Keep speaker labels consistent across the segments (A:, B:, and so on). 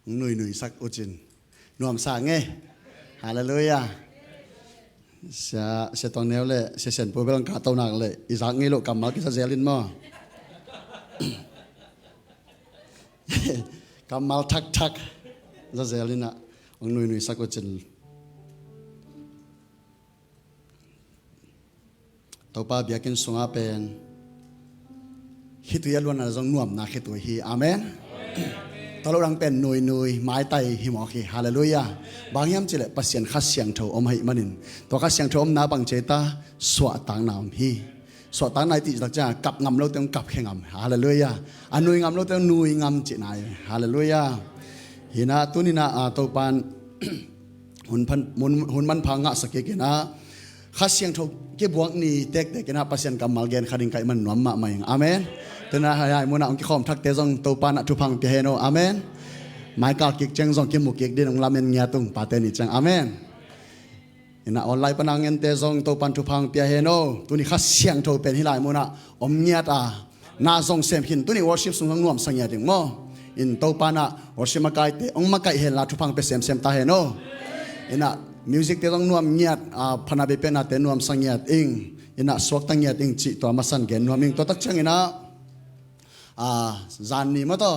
A: nuôi sắc ô chín nuông sang nghe hallelujah sẽ toàn nêu lệ sẽ xem bố bên cả tàu nàng lệ ý sáng nghe lộ cầm máu cái sao lên mà cầm máu thắc thắc ra dễ lên ạ ông nuôi sắc ô chín tàu pa biakin sunga pen khi tụi luôn là dòng nuông na khi tụi hi amen tao đang pen nuôi mái tay hi mỏ khi hallelujah bang yam chỉ là pasien khát xiang thâu om hay manin to khát xiang thâu om na bằng chế ta xóa tang nam hi xóa tang này thì là cha cặp ngầm lâu tiếng cặp khe ngầm hallelujah anh nuôi ngầm lâu tiếng nuôi ngầm chị này hallelujah hi na tu ni na tàu pan hun man phang ngã sakit cái na khát xiang thâu cái buông ni tek cái na pasien cầm mal gen khading kai man nuam ma mai amen thế na hai muốn ông cái khom thắc tế dòng tàu pan chụp hàng piano amen mai cả kịch chẳng dòng kiếm một kịch đi ông làm en nghe tung pa tên chẳng amen na online panang en tế dòng tàu pan chụp hàng piano tu ni khát xiang thâu pen hi lại muốn ông nghe ta na dòng xem hin tu ni worship sung nuam sang nghe tiếng mo in tàu pan worship makai te ông makai hel la chụp hàng pe xem ta heno ina music te dong nuam ngiat phana be pena te nuam sang ngiat ing ina swak tang ngiat ing chi to masan gen nuam ing to tak chang ina zan ni ma to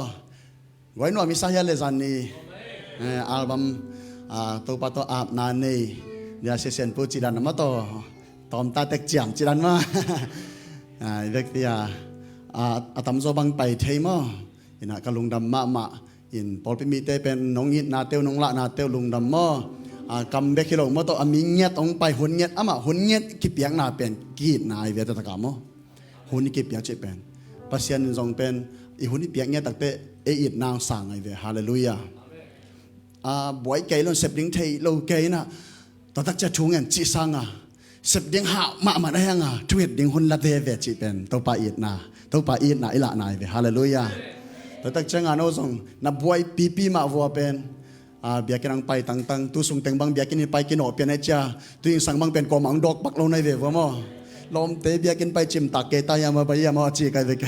A: goi nuam isa ya le zan ni album to pa to ap na nei dia se sen pu chi dan ma to tom ta tek chiam chi dan ma vek tia atam zo bang pai thei ma ina kalung dam ma in pol pi mi te pen nong in na teu nong la na teu lung dam ma cầm bé khi lâu mà tôi mình nhét ông bay hôn nhét ama hôn nhét cái tiếng nào bên kỹ này về tất cả mà hôn cái tiếng chế bên pasien dòng bên hôn cái tiếng nhét đặc biệt ít nào sang này về hallelujah buổi cây luôn sếp đinh thầy lâu cây na tôi tất cả chúng em chỉ sang sếp đinh hạ mà đây hang chuyện đinh hôn là về chế bên tôi pa ít na ila này về hallelujah tôi tất cả nó dòng na buổi pipi mà vua bên biakin ang pai tang tu sung teng bang biakin ni pai kino pian acha tu ing sang bang pen ko mang dok pak lo nai ve mo lom te biakin pai chim tak ke ta ya ma bai ya ma chi kai ve ke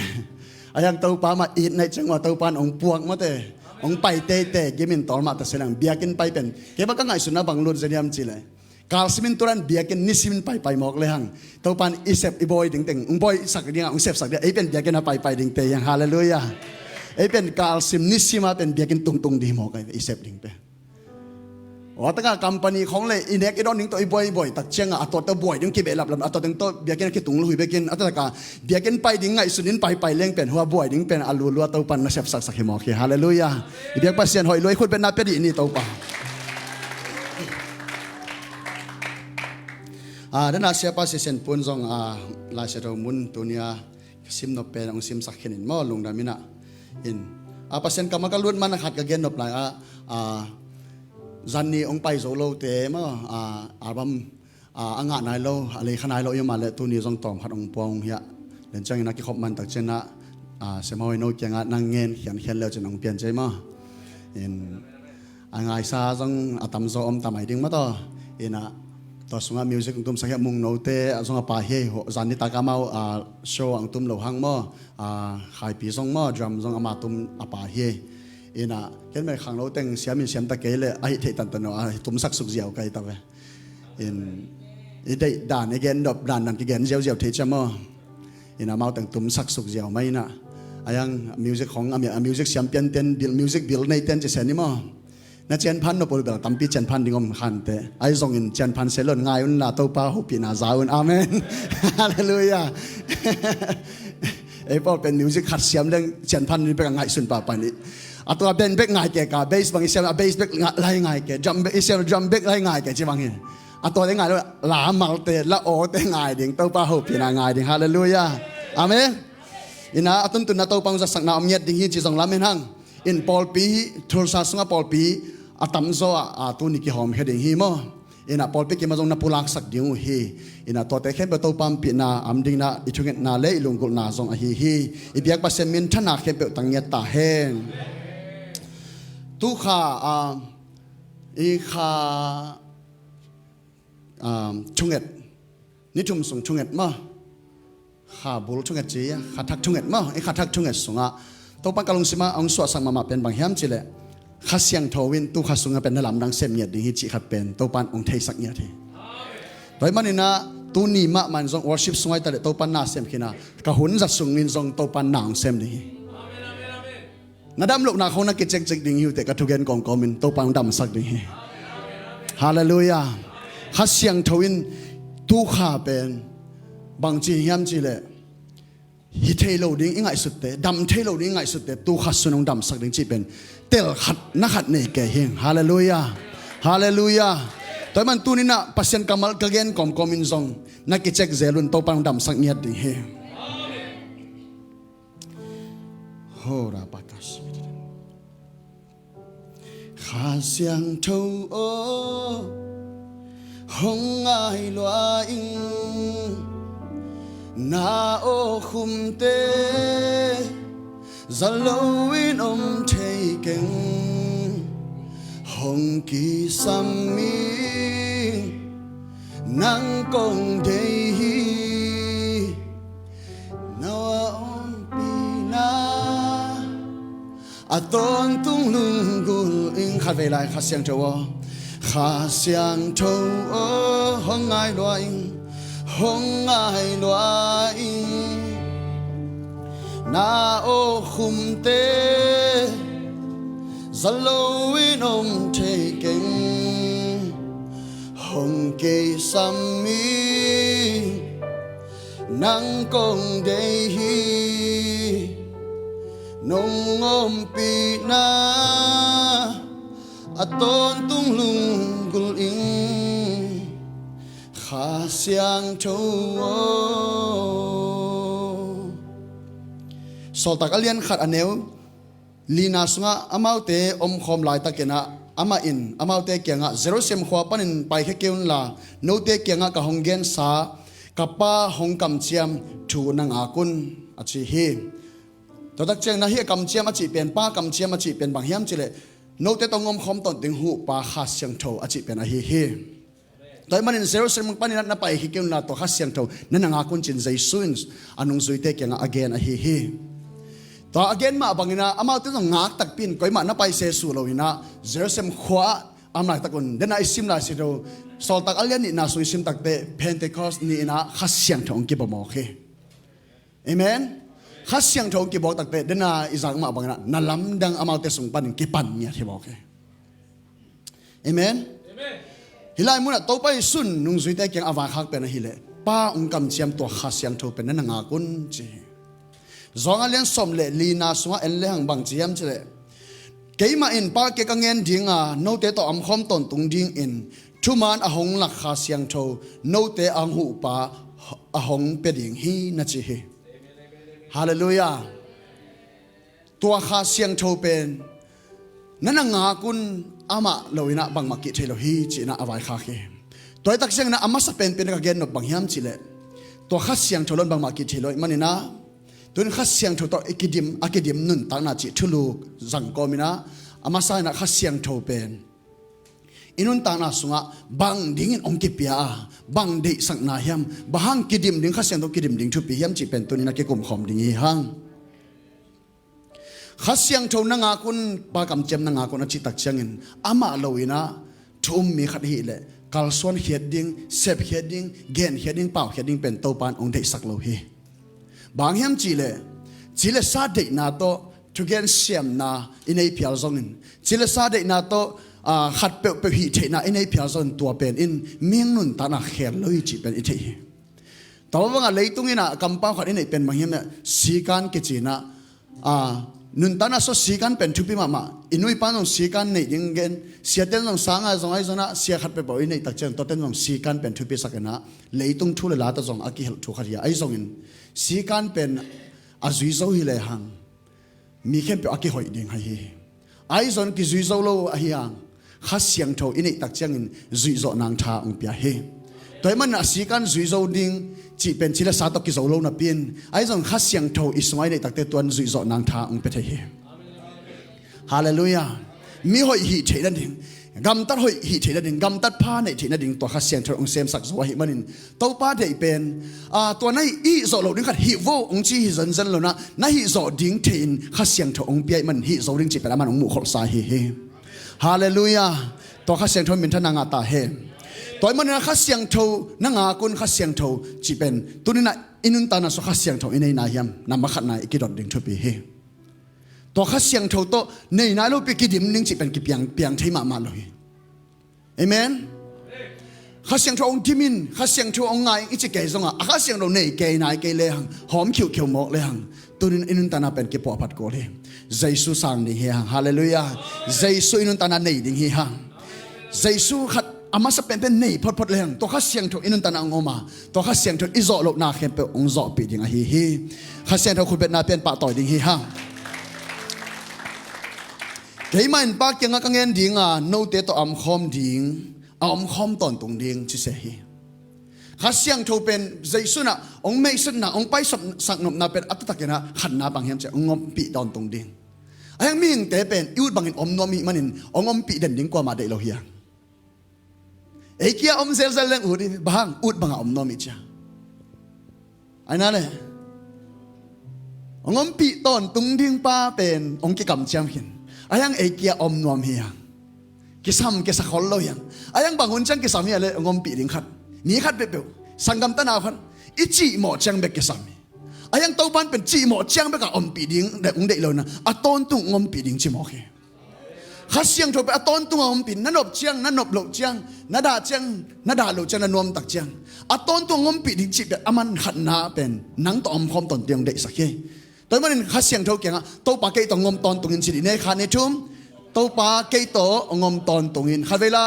A: ayang tau pa ma it nai chang wa tau pan ong puak ma te ong pai te gimin tol ma ta selang biakin pai pen ke ba ka ngai suna bang lur janiam chi le kal simin turan biakin ni simin pai mok le hang tau pan isep iboy ding teng ong boy sak ding ong sep sak de ai pen biakin na pai ding te yang hallelujah ai pen kal sim ni sima pen biakin tung di mo kai isep ding pe tất cả company không lẽ inek idon ning to boy tak chenga atot to boy ding ki be lap atot ding to biakin ki tung lui bekin ataka biakin pai ding ngai sunin pai leng pen hua boy ding pen alu lu to pan na sep sak hi mo ki hallelujah biak pasien hoi loi khut ben na pe di ni to pa dan asia pasien pun zong la se ro mun tunia sim no pe ong sim sak hin mo lung da mina in pasien kamakalut man khat ka gen nop lai dân ni ông bay dấu lâu thế mà album anh ngã này lâu lấy khăn này lâu nhưng mà lại tu ni dòng tỏm hạt ông pong hiện đến cho nên cái khop man đặc trên á xem hồi nô kia ngã năng nghe hiện leo trên ông pian chơi mà anh ngài xa dòng tầm gió ông tầm ấy tiếng mà to to sung music ông tum sang hiện mùng nô te dòng pa he dân ni ta kamau show ông tum lâu hang mà khai pi dòng mà drum dòng ama tum pa he cái này khang lâu tên xem ta kể là ai thấy tận nó tụm sắc sục dẻo cái tao vậy đây đàn again đập đàn cái gen dẻo thấy chăm mà mau từng tụm sắc sục dẻo mấy nè ayang musicของmusic champion ten music bill này ten chỉ xem mà na chen pan nó bồi bèo tắm pi chen pan đi ngom khăn thế ai dùng in chen pan sẽ luôn ngay un là tàu pa hộp pin giáo un amen hallelujah ai bảoเป็น music ขัดเสียงเรื่องเchen panนี่เป็นง่ายสุดป่ะปานนี้atau band back ngai ke ka bass bang isem bass back lai ngai ke drum back lai ngai ke chi bang hin atau de ngai la mal te la o te ngai ding tau pa ho pina ngai ding hallelujah amen ina atun tun na tau pang sa sak na amyat ding hi chi jong lamen hang in paul pi thul sa sunga paul pi atam zo tu ni ki hom heading hi mo ina paul pi ki ma jong na pulak sak ding hi ina to te khen ba tau pam pi na am ding na ichunget na le ilungul na jong a hi ibiak pa semin thana khen pe tang yat ta hen tu kha chunget ni chum sung chunget ma kha bul chunget chi kha thak chunget ma kha thak chunget sunga to pa kalung sima ong so sang mama pen bang hiam chile ข้าเสียงทวินตู้ข้าสุงเป็นนลำดังเซมเงียดดิ่งฮิจิขัดเป็นตัวปันองเทสักเงียดที่โดยมันนี่นะตัวนี้มะมันทรง worship สงายแต่ตัวปันนาเซมขี้นะกะหุ่นจัดสุงนินทรงตัวปันนางเซมดิ่งนาดำลูกนาเขานักกิจจิกดิ่งอยู่แต่กะทุเกนกองกอมินตัวปันดำสักดิ่งฮาเลลูยาข้าเสียงทวินตู้ข้าเป็นบางจียามจีเลยฮิเทโลดิ้งง่ายสุดเตะดำเทโลดิ้งง่ายสุดเตะตู้ขัดสุนงดำสักดิ้งจีเป็นเตลขัดนักขัดเนกเฮงฮาเลลูยาฮาเลลูยาตัวมันตู้นี้นะปัสยันกามัลกเกนกอมกอมินซองนักกิจเจกเซลุนตู้ปังดำสักเงียดดิ้งเฮงโหราปากัสข้าเสียงเท่าโอหงไอลอยนาโอคุมเตจะลวินเทเก่งหงกีสัมมีนังกงเดฮีนาปีนาอาตอนตุงลุงกุลอิงขัดเวลาข้าเสียงเท่าข้าเสียงเท่าหงไอลอยหงไอลอยนาโอคุมเตจะลวินเทเก่งหงเกสัมมีนังกงเดฮีนงปีนาอาตอนตุงลุงกุลอิงข้าเสียงเท่าสอตักเลียนขัดอันเนวลีนาสงะอามาเตอมคอมลายตะเกนะอามาอินอามาเตเกียงะเซโรเซมขวาปันินไปแค่เกี่ยวละโนเตเกียงะกะฮงเกนสากับป้าฮงกำเจียมถูนังอากุนอจิฮีตัวตักเจียงนะเฮียกำเจียมอจิเป็นป้ากำเจียมอจิเป็นบางเฮียมจิเลโนเตตองอมคอมตอนดึงหูป้าข้าเสียงเท่าอจิเป็นอฮีฮีโดยมันในเซลล์เซลล์มันปนินัดนับไปฮิกิวนาตัวข้าเสียงเท่านั่นงาคุณจินใจซุนส์อันนุ่งซุยเตกยังagainอะฮีตัว again มาบางนะอามาตัวต้องงักตักปินก้อยมานับไปเซสูโลวินะเซลล์เซลล์ขวาอามาตะกุนเดนไอซิมลาสิโรสอลตักอัลเลนี่นาซุยซิมตักเตเพนเทคอสนี่นะข้าเสียงเท่าองกิบบอกเฮเอเมนข้าเสียงเท่าองกิบอกตักเตเดนอิสักมาบางนะนั่นลำดังอามาเตสุงปันกิปันเนี่ยที่บอกเฮเอเมนฮิลายมุนัตโตไปสุนนุ่งสุยแต่เกียงอาวาคักเป็นฮิเลป้าองกำเชียมตัวข้าเสียงโทเป็นนั่นงากุนจีจงอาเลียนสมเลลีนาสวะเอลเลหังบังเจียมจีเลเกยมาอินป้าเกกังเงินดิ้งอ่ะโนเตต่ออัมคอมตนตุงดิ้งอินทุมานอหงหลักข้าเสียงโทโนเตอังหูป้าอหงเป็ดดิ้งฮีนัจจีฮาเลลูยาตัวข้าเสียงโทเป็นนั่นงากุนอามาเราอินะบางมากิเทโลฮีจีน่าอวัยข้าเกตัวตักเสียงนะอามาสเป็นกับเกนนบบางยามจีเลตัวข้าเสียงโทลนบางมากิเทโลมันนี่นะตัวนี้ข้าเสียงโทตัวอักดิมนุ่นตานาจิทุลูจังกอมินะอามาสายนะข้าเสียงโทเป็นอินุนตานาสุงะบางดิ่งองกิปยาบางเดสังนาฮิมบางกิดิมดิ่งข้าเสียงตัวกิดิมดิ่งทุปีฮิมจีเป็นตัวนี้นะเกกุมขอมดิ่งฮังข้าเสียงเท่านังอากุนปากำเจมนังอากุนอจิตักเชียงินอามาลวินะทุ่มมีขัดหิเลกัลส่วนเฮียดิ้งเซฟเฮียดิ้งเกนเฮียดิ้งเป่าเฮียดิ้งเป็นตัวปานองเดสักโลฮีบางแห่งจีเลซาเดนาโตทุกเกนเสียมนาอินไอพิอาซงินจีเลซาเดนาโตขัดเปะหิเทนาอินไอพิอาซงตัวเป็นอินเมียงนุนตานาเขียนเลยจีเป็นอิเทฮีแต่ว่าเลยตรงนี้นะกำปั้งขัดอินไอเป็นบางแห่งเนี่ยสีการกิจีนะนุนตานาโซสีกันเป็นทุบปีมาอินุยปานองสีกันในยังเงินเสียเต้นองสางจงไอจงนะเสียขัดไปบ่อยในตักเจนตัวเต้นองสีกันเป็นทุบปีสักนะเลยตรงทุเลลาตจงอากิถูกขัดยาไอจงอินสีกันเป็นอาจุยโซฮิเลหังมีเข้มเปียอากิหอยดิ่งให้ไอจงกิจุยโซโลอาฮิยังข้าเสียงโทอินตักเจงินจุยโซนางทาองเปียเฮตัวมันสีกันจุยโซดิ่งจีเป็นชีละสาตกิโซโลนับเป็นไอ้ส่วนข้าเสียงโทอิสมัยในตักเตตัวจุยโซนางทาองเปเทเฮฮาเลลูยามีหอยหิเทนั่นเองกำตัดหอยหิเทนั่นเองกำตัดผ้าในเทนั่นเองตัวข้าเสียงโทองเซมสักสวะหิมันตัวป้าเดเป็นตัวนั้นอีโซโลดิ้งขัดหิวองจีหิซันโลนะนั่นหิโซดิ้งเทนข้าเสียงโทองเปียมันหิโซดิ้งจีเป็นมันองหมู่ขอสาเฮ ฮาเลลูยาตัวข้าเสียงโทมินทนางาตาเฮตัวมันนะข้าเสียงโทนางากุนข้าเสียงโทจีเป็นตัวนี้นะอินุนตานะสุข้าเสียงโทอินในนายยำนำมาขัดนายอีกดอดดึงทุบเฮตัวข้าเสียงโทโตในนายลูกปีกิดิมนิ่งจีเป็นกิเปียงที่มาเลยเอเมนข้าเสียงโทองทิมินข้าเสียงโทองไงอีจิเกยซงอ่ะข้าเสียงโทในเกยนายเกยเลหังหอมคิวหมอกเลหังตัวนี้อินุนตานะเป็นกิปอพัดโกเลเจสุสังดิ่งเฮหังฮาเลลูยาเจสุอินุนตานะในดิ่งเฮหังเจสุขัดอามาสเป็นในพอดเลยหังตัวข้าเสียงโทอินุนตานะงอมาตัวข้าเสียงโทอิโซโลกนาเข้มเปองโซปีดิ่งเฮข้าเสียงโทคุณเป็นนาเป็นปะต่อยดิ่งเฮหังเฮ้ยมันปากยังกังเงินดิ่งอ่ะโน้ตตัวอมคอมดิ่งอมคอมตอนตรงดิ่งชิเสฮีข้าเสียงโทเป็นใจสุนะองไม่สุนะองไปสักนบนาเป็นอัตตะกินะขันนาบางเฮียมจะงอมปีตอนตรงดิ่งไอ้ยังมีอย่างแต่เป็นยูดบางเห็นอมนวมีมันเห็นองปีเด่นดิ่งกว่ามาได้เราเฮียไอ้เกี้ยอมเซลเล่งอุดบางอุดบางอมนวมีจ้าไอ้นั่นเลยองปีตอนตรงดิ่งป้าเป็นองกิกำเชียมเห็นไอ้ยังไอ้เกียอมนวมเฮียกิสามกิสขอลเลยยังไอ้ยังบางคนจังกิสามเฮียเลยงอมปีดิ่งขัดนี่ขัดเปรี้ยวสังกัมตนาขันอิจิหมอจังเบกกิสามไอ้ยังตัวบ้านเป็นจีหมอจังเบกกับอมปีดิ่งเด็กองเด็กเลยนะอัตอนตุงงอมปีดิ่งจีหมอเฮข้าเสียงโทรไปอัตอนตุงงอมปีนั่นนบเจียงนั่นนบโลเจียงนั่นด่าเจียงนั่นด่าโลเจียงนั่นนวมตักเจียงอัตอนตุงงอมปีดิ่งจีแบบอามันขัดนาเป็นนังต่อมคอมตอนเตียงเด็กสักเฮตัวมันข้าเสียงโทรเก่งอ่ะตัวปากเกยตงงอมตอนตุงินสิริเนคาเนชุมตัวปาเกยโตงอมตอนตรงอินขัดเวลา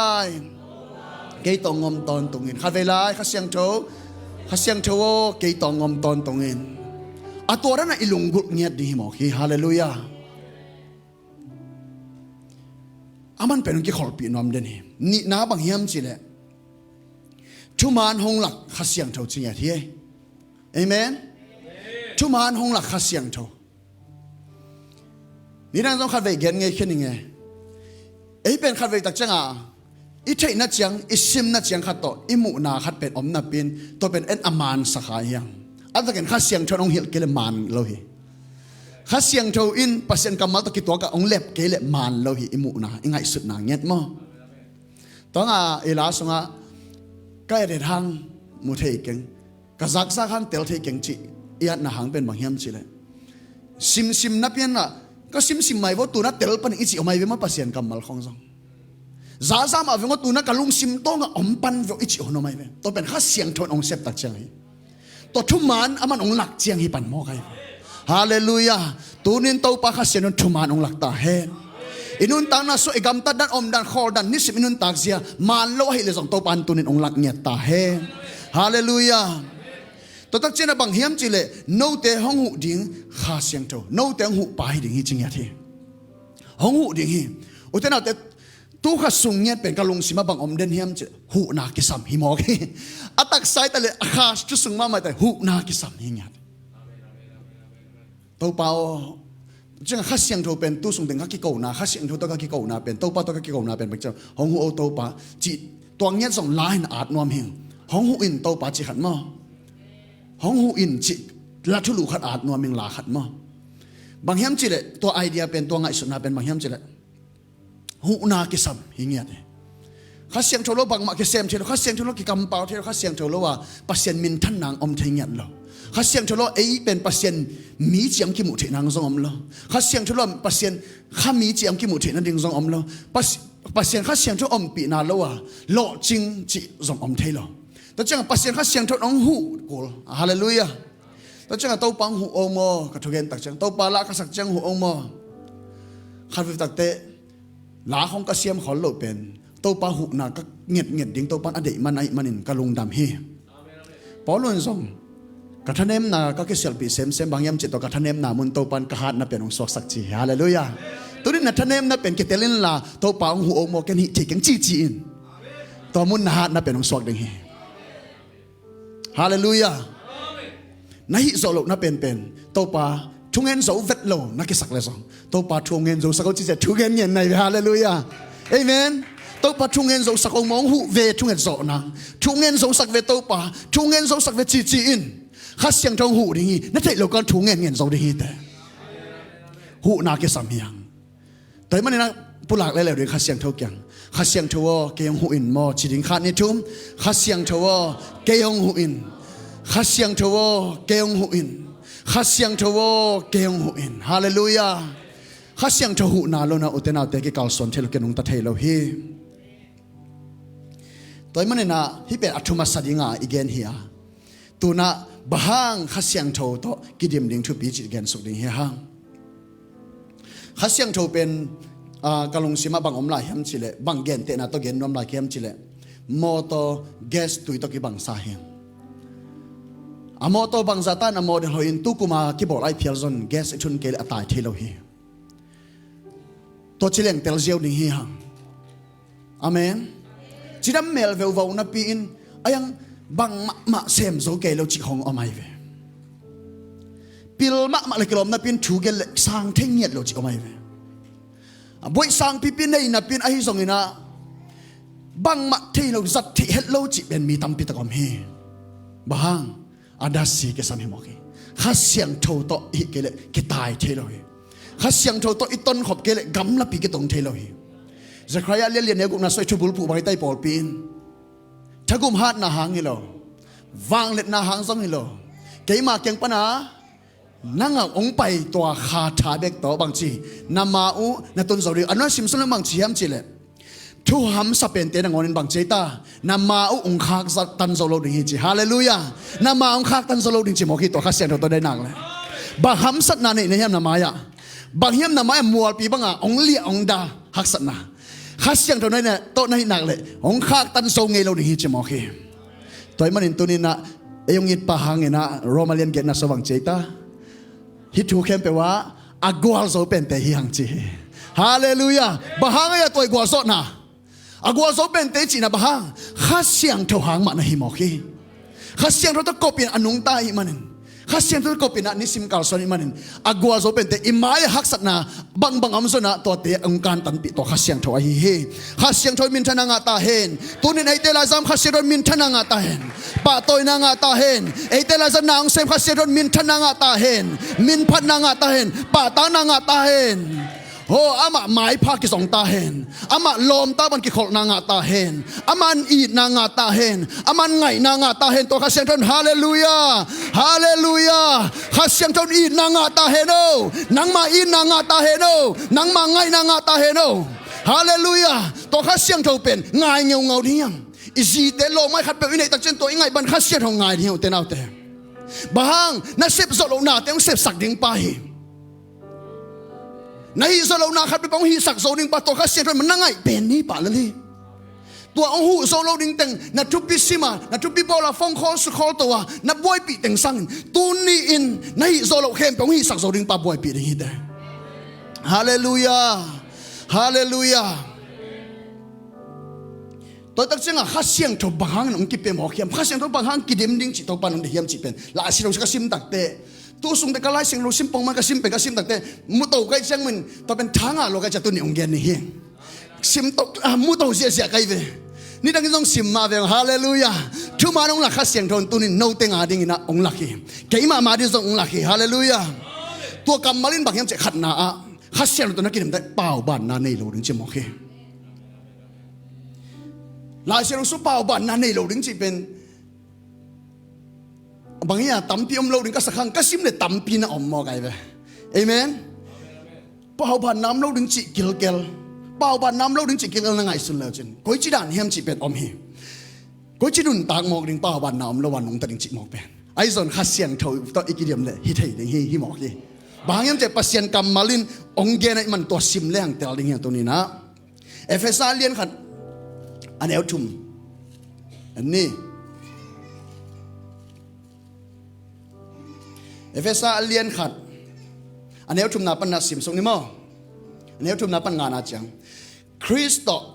A: เกยโตงอมตอนตรงอินขัดเวลาข้าเสียงโทเกยโตงอมตอนตรงอินอะตัวนั้นอิลุงกุเงียดดีหมอคีฮาเลลูยาอามันเป็นกี่ขอปีนอมเดนี่นี่น้าบางเฮียมจีเลยทุมานหงหลักข้าเสียงโทจริงอย่างที่เอเมนทุมานหงหลักข้าเสียงโทนี่นั่นต้องขัดเวกเงี้ยขึ้นยังไงไอ้เป็นขัดเวตักจังอ่ะอีเทนัดจังอีซิมนัดจังขัดโตอีหมูนาขัดเป็นอมนับเป็นตัวเป็นเอ็นอามานสักอย่างยังอันตะเกินข้าเสียงโทองเหี่ยวเกลมันเราเหข้าเสียงโทอินเปอร์เซ็นต์กำมัดตะกี้ตัวกับองเล็บเกลมันเราเหอีหมูนาอีไงสุดนาเงี้ยมั้งต้องอ่ะเอลาสงอ่ะใกล้เดินทางมุเทเก่งกษักสักขันเตลเทเก่งจีอีอันน่ะหางเป็นบางเฮียมจีเลยซิมนับยันอ่ะก็ซิมไม่ว่าตัวนั้นเตลปันอีจีออกมาเป็นมาเปอร์เซ็นต์กำมัลของซองซามาเป็นว่าตัวนั้นกับลุงซิมต้องอ่ะอมปันว่าอีจีออกมาเป็นตัวเป็นข้าเสียงโทนองเซปตักเชียงฮีตัวทุมันอามันองหลักเชียงฮีปันมอไกฮาเลลูยาตัวนี้ตัวปาข้าเสียงทุมันองหลักตาเฮอินุนตังน่ะสุไอกำตัดดันอมดันคอดันนิสิอินุนตักเสียมันโลหิเลสองตัวปันตัวนี้องหลักเงียตาเฮฮาเลลูยาตัวตักเจนบางเฮียมจิเลโนเตห้องหูดิ่งข้าเสียงโตโนเตห้องหูปายดิ่งฮีจริงอย่างที่ห้องหูดิ่งฮีอุตนาเตตู้ข้าสุงเงียเป็นกะลุงสิมาบางอมเดนเฮียมจิหูนากิสัมฮิมอกฮีอัตักไซแต่เลยข้าจุสุงมาไม่แต่หูนากิสัมฮิเงียตัวเปล่าจังข้าเสียงโตเป็นตู้สุงเต็งข้ากิโกนาข้าเสียงโตตัวข้ากิโกนาเป็นตัวเปล่าตัวข้ากิโกนาเป็นแบบเจ้าห้องหูโอตัวเปล่าจิตัวเงียส่งลายอาจนวมเฮงห้องหูอินตัวเปล่าจิขันมาห้องหูอินจิลัทธุลูขัดอาจนวมิงลาขัดมาบางเฮียมจิเลตัวไอเดียเป็นตัวไงสุดนาเป็นบางเฮียมจิเลหูนากิสัมหิเงียดข้าเสียงโทรบางมากิเซมเทโลข้าเสียงโทรกิกำเปาเทโลข้าเสียงโทรว่าปัสเซียนมินท่านนางอมเทียนเราข้าเสียงโทรไอเป็นปัสเซียนมีเจียมกิมุเทนางทรงอมเราข้าเสียงโทรปัสเซียนข้ามีเจียมกิมุเทนันดิ่งทรงอมเราปัสเซียนข้าเสียงโทรอมปีนาเราว่าโลจริงจิทรงอมเทเราแต่จังปัสเซียนข้าเสียงโทรน้องหูกูฮาเลลูยาแต่จังตัวปังหูองโมกระทุเกนตักจังตัวปลาละกษักจังหูองโมข้าวิตักเตะลาของกระเซียมขอโลเป็นตัวปลาหูน่ะก็เงียดดิ่งตัวปันอดีตมันไอมันนินกระลุงดำเฮปอลุนซงกระทะเนมน่ะก็กิเซลปีเซมบางยามจิตตัวกระทะเนมน่ะมุนตัวปันกระหัดน่ะเป็นองค์สวกสักจีฮาเลลูยาตัวนี้น่ะทะเนมน่ะเป็นกิเตลินลาตัวปลาหูองโมกันหิจิกังจีนตัวมุนหัดน่ะเป็นองค์สวกดิ่งเฮฮาเลลูยานาฮิโซโลน่ะเป็นตัวปลาทุ่งเงินโซเวทโลนักกิสักเลยสองตัวปลาทุ่งเงินโซสักจีเจทุ่งเงินเย็นในฮาเลลูยาเอเมนตัวปลาทุ่งเงินโซสักองมองหูเวทุ่งเงินโซนะทุ่งเงินโซสักเวตัวปลาทุ่งเงินโซสักเวจีอินข้าเสียงทองหูดิ่งฮีนั่นใช่เราก็ทุ่งเงินโซดิ่งฮีแต่หูนักกิสัมยังแต่มันนี่นะ ผู้หลักเลยเลยข้าเสียงเท่ากันข้าเสียงเท่าเกี่ยงหูอินมอจิดิงขาดนิทุ่มข้าเสียงเท่าเกี่ยงหูอินข้าเสียงเท่าเกี่ยงหูอินข้าเสียงเท่าเกี่ยงหูอินฮาเลลูยาข้าเสียงเท่าหูนาโลนะอุตนาเตกิกาลสอนเทลเกนุงตะเทโลฮีตัวมันเนี่ยนะที่เป็นอัตุมาสดิงาอีกเกนเฮียตัวน่ะบางข้าเสียงเท่าโตกิดิมดิ่งทุบปีจิตเกนสุดดิ่งเฮียฮังข้าเสียงเท่าเป็นกาลงสิมาบางอมลายเฮมจิเลบางเกนเตนะตัวเกนอมลายเฮมจิเลมอโตแกสตุยตกิบางสาเฮมอามอโตบางซาตานอมอเดลอินตุกุมากิบอกไอเพียลซอนแกสชุนเกลอตายเทโลฮีตัวจิเลงเตลเจียวดิ่งเฮียฮังอาเมนจิดามเมลเวลวาวนับปีอินอายังบางมะเซมโซเกลจิของอมัยเวปิลมะเลยกลมนับปีนถูเกลสร้างเทงเงียดโลจิอมัยเวบ่อยสร้างปีปีนในนับปีนไอฮิซงอินะบางมะเทโลจัดที่เฮลโลจิเป็นมีตัมปิตะกอมเฮบางอาดาสีเกสัมเฮมอกีข้าเสียงโทโตอิเกลเกตายเทโลเฮข้าเสียงโทโตอิต้นขบเกลกำลับปีเกตงเทโลเฮจะใครอยากเรียนเนี่ยกุมน่าสวยชุบุลผู้ใบใต้ปอลปีนถ้ากุมหัดน่าหางฮิโลวางเล็ดน่าหางซังฮิโลเกี่ยมาเกี่ยงปนานั่งองไปตัวขาถาเบกต่อบางทีนามาอูนาตุนสาวดีอันนั้นสิมสุนบางทีฮัมจิเลทุหำสเปนเตนังอนินบางเจตานามาอูองคากตันโซโลดิงฮิจิฮาเลลูยานามาองคากตันโซโลดิงจิโมกิตัวข้าเสียงตัวได้หนักเลยบางหำสัตนาเนี่ยยามนามายะบางยามนามายะมัวปีบางองเลียองดาฮักสัตนาข้าเสียงตัวนั้นเนี่ยโตในหนักเลยองคากตันโซเงโลดิงฮิจิโมกิตัวมันอินตัวนี้นะเอยงยิดปะหังนะโรมาเลียนเกตนะสว่างเจตาฮิตทูเข้มไปว่าอากวาลโซเป็นแต่ฮิฮังจีฮาเลลูยาบะฮังyaตัวกวาลโซนะอากวาลโซเป็นแต่จีนะบะฮังข้าเสียงเท่าหังมันฮิมอกีข้าเสียงเราต้องกบเป็นอนุงตาอิมันข้าเสียงเราต้องกบเป็นนิสิมกาลโซนิมันอากวาลโซเป็นแต่อิมายฮักสัตนะบางอัมโซนะตัวเตะองการตันปิตัวข้าเสียงเท่าฮิเฮข้าเสียงเท่ามินทนางาตาเฮนตัวนี้ไอเตลาซัมข้าเสียงมินทนางาตาเฮนปะตัวนางาตาเฮนไอเตลาซัมนางเซมข้าเสียงมินทนางาตาเฮนมินพันนางาตาเฮนปะตานางาตาเฮนโอ้อามาหมายพากิสองตาเฮนอามาลมตาบันกิขอลนางาตาเฮนอามันอีดนางาตาเฮนอามันไงนางาตาเฮนตัวข้าเสียงทนฮาเลลูยาฮาเลลูยาข้าเสียงทนอีดนางาตาเฮนโอนังมาอีดนางาตาเฮนโอนังมาไงนางาตาเฮนโอฮาเลลูยาตัวข้าเสียงทนเป็นง่ายเงาที่ยังอีจีเตโลไม่ขัดเป็นวินัยตักเจนตัวยังไงบันข้าเสียงทนง่ายที่ยังเตนเอาแต่บางนั่นเสพสโลนาแต่ยังเสพสักดิ่งไปในฮิโซโลนาขัดไปปองฮิสักโซดิ่งปะตัวข้าเสียงทนมันนั่งไงเป็นนี่ป่ะเลยตัวองหูโซโลดิ่งแต่งนัดทุบปิซิมานัดทุบปิบอลาฟงคอสคอลตัวนับบวยปีแต่งสังตูนี่อินในฮิโซโลเข้มปองฮิสักโซดิ่งปะบวยปีดิ่งฮิตฮาเลลูยาฮาเลลูยาตัวตักเสียงข้าเสียงทบบางน้องกิเป็นหมอเขียมข้าเสียงทบบางกิเดมดิ้งจิตตัวปานน้องเขียมจิเป็นลาสิเราจะกระซิมตักเตะตัวสุงแต่กระไรเสียงเราซิมปองมันกระซิมเป็นกระซิมตักเตะมุตโตก็เสียงมันตัวเป็นทางเราก็จะตัวนี้องเกียนนี่เฮงซิมตกมุตโตเสียใครเวนี่ดังต้องซิมมาเวงฮาเลลูยาทุมาน้องหลักข้าเสียงทนตัวนี้โนเตงอาดิ้งนะองหลักเฮเกี่ยมาดิส่งองหลักเฮฮาเลลูยาตัวกำมาลินบางอย่างจะขัดหนาข้าเสียงตัวนักกินได้เปล่าบ้านนาในโลดึงจะหมอเฮลายเสียงสุเปล่าบ้านนาในโลดึงจะเป็นบางอย่างตั้มปีอมโลดึงก็สักครั้งก็ซิมเลยตั้มปีน่ะอมมอไก่ไปเอเมนเปล่าบ้านน้ำโลดึงจิกิลเกลเปล่าบ้านน้ำโลดึงจิกิลนั่งไงสุดแล้วจินก้อยจีด่านเฮียมจิเป็นอมเฮก้อยจีดุนตากหมอกดึงเปล่าบ้านน้ำแล้ววันนงตะดึงจิหมอกเป็นไอ้ส่วนข้าเสียงเท่าตัวอีกเดียมเลยฮิตให้ดึงฮิหมอกยี่บางอย่างจะปัสยันกรรมมาลินองเกนไอ้มันตัวซิมแรงแต่ละอย่างตัวนี้นะเอเฟซัสเลียนขัดอันนี้เอาทุ่มอันนี้เอเฟซัสเลียนขัดอันนี้เอาทุ่มนาปันนาซิมส่งนี่มั้งอันนี้เอาทุ่มนาปันงานอาจังคริสต์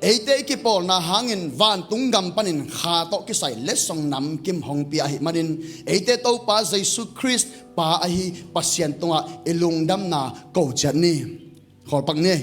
A: เอเตกิปอลนาหางินวานตุงกำปันินขาโตกิใส่เลสงนำกิมฮองปีอาหิมันินเอเตโตปาเยซูคริสต์ปาอาหิปัสยันตงะเอลุงดำนาโกจันนี่ขอปังเนี่ย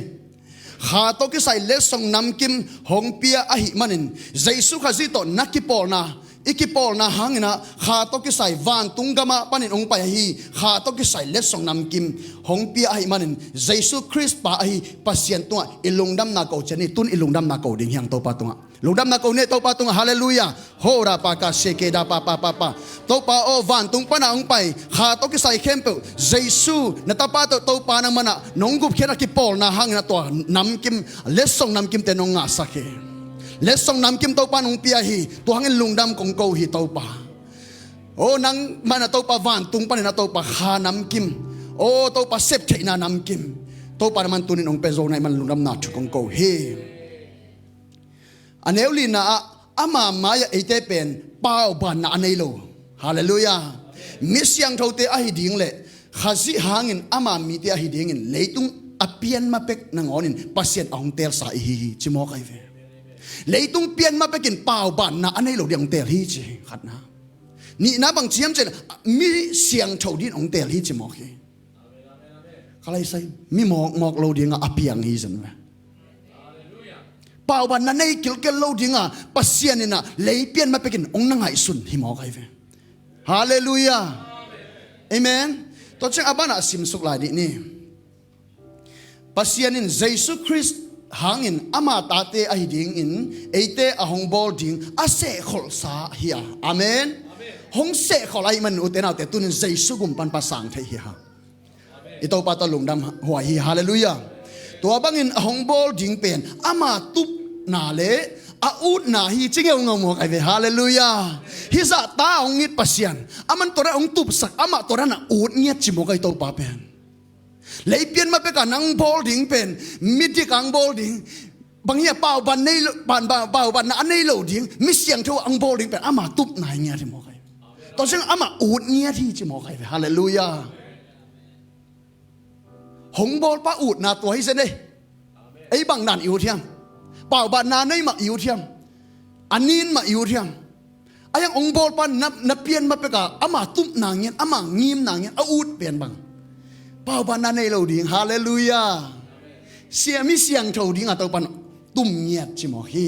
A: ขาโตกิใส่เลสงนำกิมฮองปีอาหิมันินเยซูข้าจิโตนักกิปอลนา ikipol na hangina kha to ki sai van tungama panin ong pa hi kha to ki sai lesong nam kim hong pi ai manin Jesus Christ pa ai pasien tunga ilungdam na ko chani tun ilungdam na ko ding hyang to pa tunga lungdam na ko ne to pa tunga hallelujah hora pa ka seke da pa to pa o van tung pa na ong pai kha to ki sai kempe Jesus na tapa to pa nang mana nonggup khena ki pol na hangina to nam kim lesong nam kim te nong nga sake lesong nam kim to pa nong pia hi to hangin lungdam kong ko hi to pa o nang mana to pa van tung pa na to pa kha nam kim o to pa sep thei na nam kim to pa naman tunin ong pezo na man lungdam na thu kong ko hi aneuli na ama maya ite pen pau ban na anelo hallelujah misyang thote a hi ding le khazi hangin ama mi te a hi ding in leitung apian mapek nangonin pasien ahong tel sa hi chimo kai ve leitung pian ma pekin pau ban na anei lo diang tel hi chi khat na ni na bang chiam chen mi siang thau din ong tel hi chi mo hi khalai sai mi mok lo ding a apiang hi zan wa pau ban na nei kil kel lo ding a pasien ina lei pian ma pekin ong na ngai sun hi mo kai ve hallelujah amen to chang abana sim suk lai ni pasien in Jesus Christ hangin ama tate ai ding in eite ahong bol ding ase khol sa hia amen hong se khol ai man uten autte tunin Jesus gum pan pasang thei hi ha ito pa ta lungdam huai hi hallelujah to bangin ahong bol ding pen ama tup na le a ut na hi chingeu ngom kai ve hallelujah hi za ta ong ngit pasian aman tora ong tup sak ama tora na ut ngiat chimo kai to pa pen lấy pian mà bây giờ nang bol ding pen mid đi cang bol ding bằng nhà bao ban này bao ban anh này lâu ding mid xiang theo ang bol ding pen ama tup nai nghe thì mọi người tôi xem ama út nghe thì chỉ mọi người hallelujah hong bol pa út na tuổi thế này ấy bằng đàn yêu thiam bao ban na này mà yêu thiam anin mà yêu thiam ayang ong bol pa na pian mà bây giờ ama tup nai nghe ama ngim nai nghe út pen bằng bao ban na nei lo ding hallelujah sia mi siang thau ding atau pan tum ngiat chi mo hi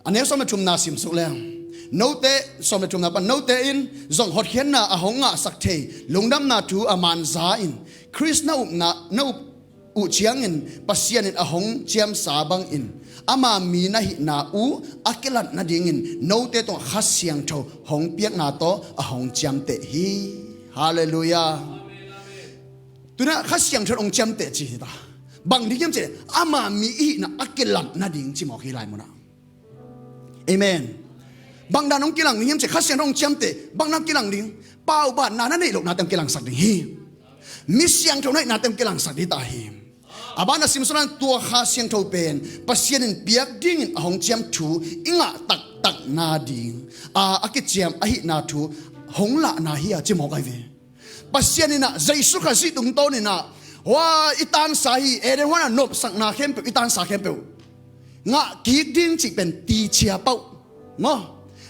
A: ane so ma chum na sim su le note so ma chum na pan note in zong hot khian na a honga sak thei lungdam na thu aman za in krishna up na no u chiang in pasien in a hong chiam sa bang in ama mi na hi na u akilat na ding in no te to khasiang tho hong piak na to a hong chiam te hi hallelujah tuna khasiang tho ong chiam te chi ta bang ding che ama mi hi na akilat na ding chi mo hi lai mo na amen bang dan ong kilang ning che khasiang ong chiam te bang na kilang ding pau ba na na nei lo na tem kilang sak ding hi mi siang tho nai na tem kilang sak di ta hi abana simsonan tua kha siang tho pen pasien in piak ding in ahong chiam thu inga tak na ding a ki chiam a hi na thu hong la na hi a chi mo kai ve pasien ina jaisu kha si tung to ni na wa itan sa hi ere wana nop sak na khem pe itan sa khem pe nga ki ding chi pen ti chia pau ngo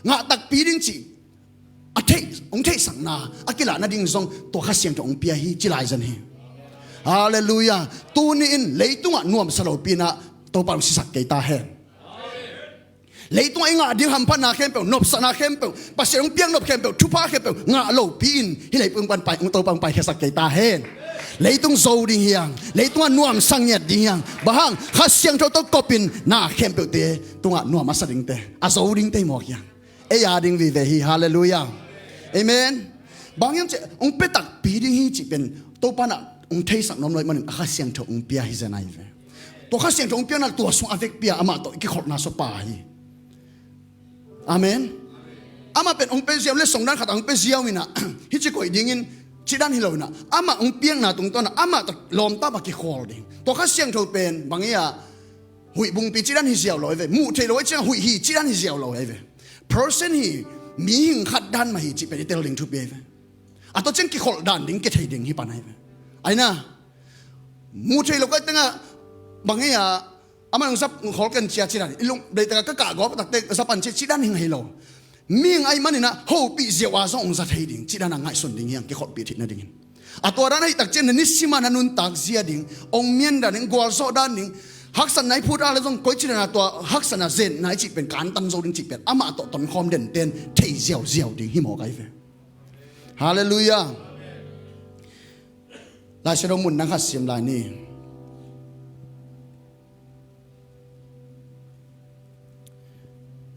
A: nga tak pi ding chi a thei ong thei sang na akila na ding zong to kha siang tho ong pia hi chi lai zan hi hallelujah tu ni in leitunga nuam salo pina to pang sisak ke ta hen leitunga inga ding ham pa na khem pe nop sa na khem pe pa se ong piang nop khem pe thu pa khem pe nga lo pin hi lei pung pan pai ong to pang pai khasak ke ta hen leitung zo ding hiang leitunga nuam sang yat ding hiang bahang khasyang tho to kopin na khem pe te tunga nuam asading te a zo ding te mo hiang e ya ding vi ve hi hallelujah amen bangyam che ong petak pi ding hi chi pen to pa na ong thei sak nom loi man kha siang tho ong pia hi zanai ve to kha siang tho ong pia na to sung avek pia ama to ki khot na so pa hi amen ama pen ong pe siam le song dan khat ong pe siam ina hi chi koi ding in chi dan hi lo na ama ong piang na tung to na ama to lom ta ba ki khol ding to kha siang tho pen bangia hui bung pi chi dan hi siao loi ve mu thei loi chang hui hi chi dan hi siao loi ve person hi mi hing khat dan ma hi chi pe tel ding thu pe ve a to chang ki khol dan ding ke thei ding hi pa nai ve aina mu thei lo ka tanga bangia aman sap khol kan chia chi dan ilung dei ta ka go tak te sapan chi dan hing helo ming ai manina ho pi zewa so ong za thei ding chi dan ngai sun ding yang ki khol pi thi na ding atora nai tak chen ni sima na nun tak zia ding ong mien dan ing gol so dan ding ฮักสันไหนพูดอะไรต้องก้อยจีนาตัวฮักสันเซนไหนจิเป็นการตั้งโจดิงจิเป็นอามาตัวตนคอมเด่นเต้นเที่ยวเที่ยวดิ่งหิมอไกเฟฮาเลลูยาลายเชดมุนนังขัดเสียมลายนี่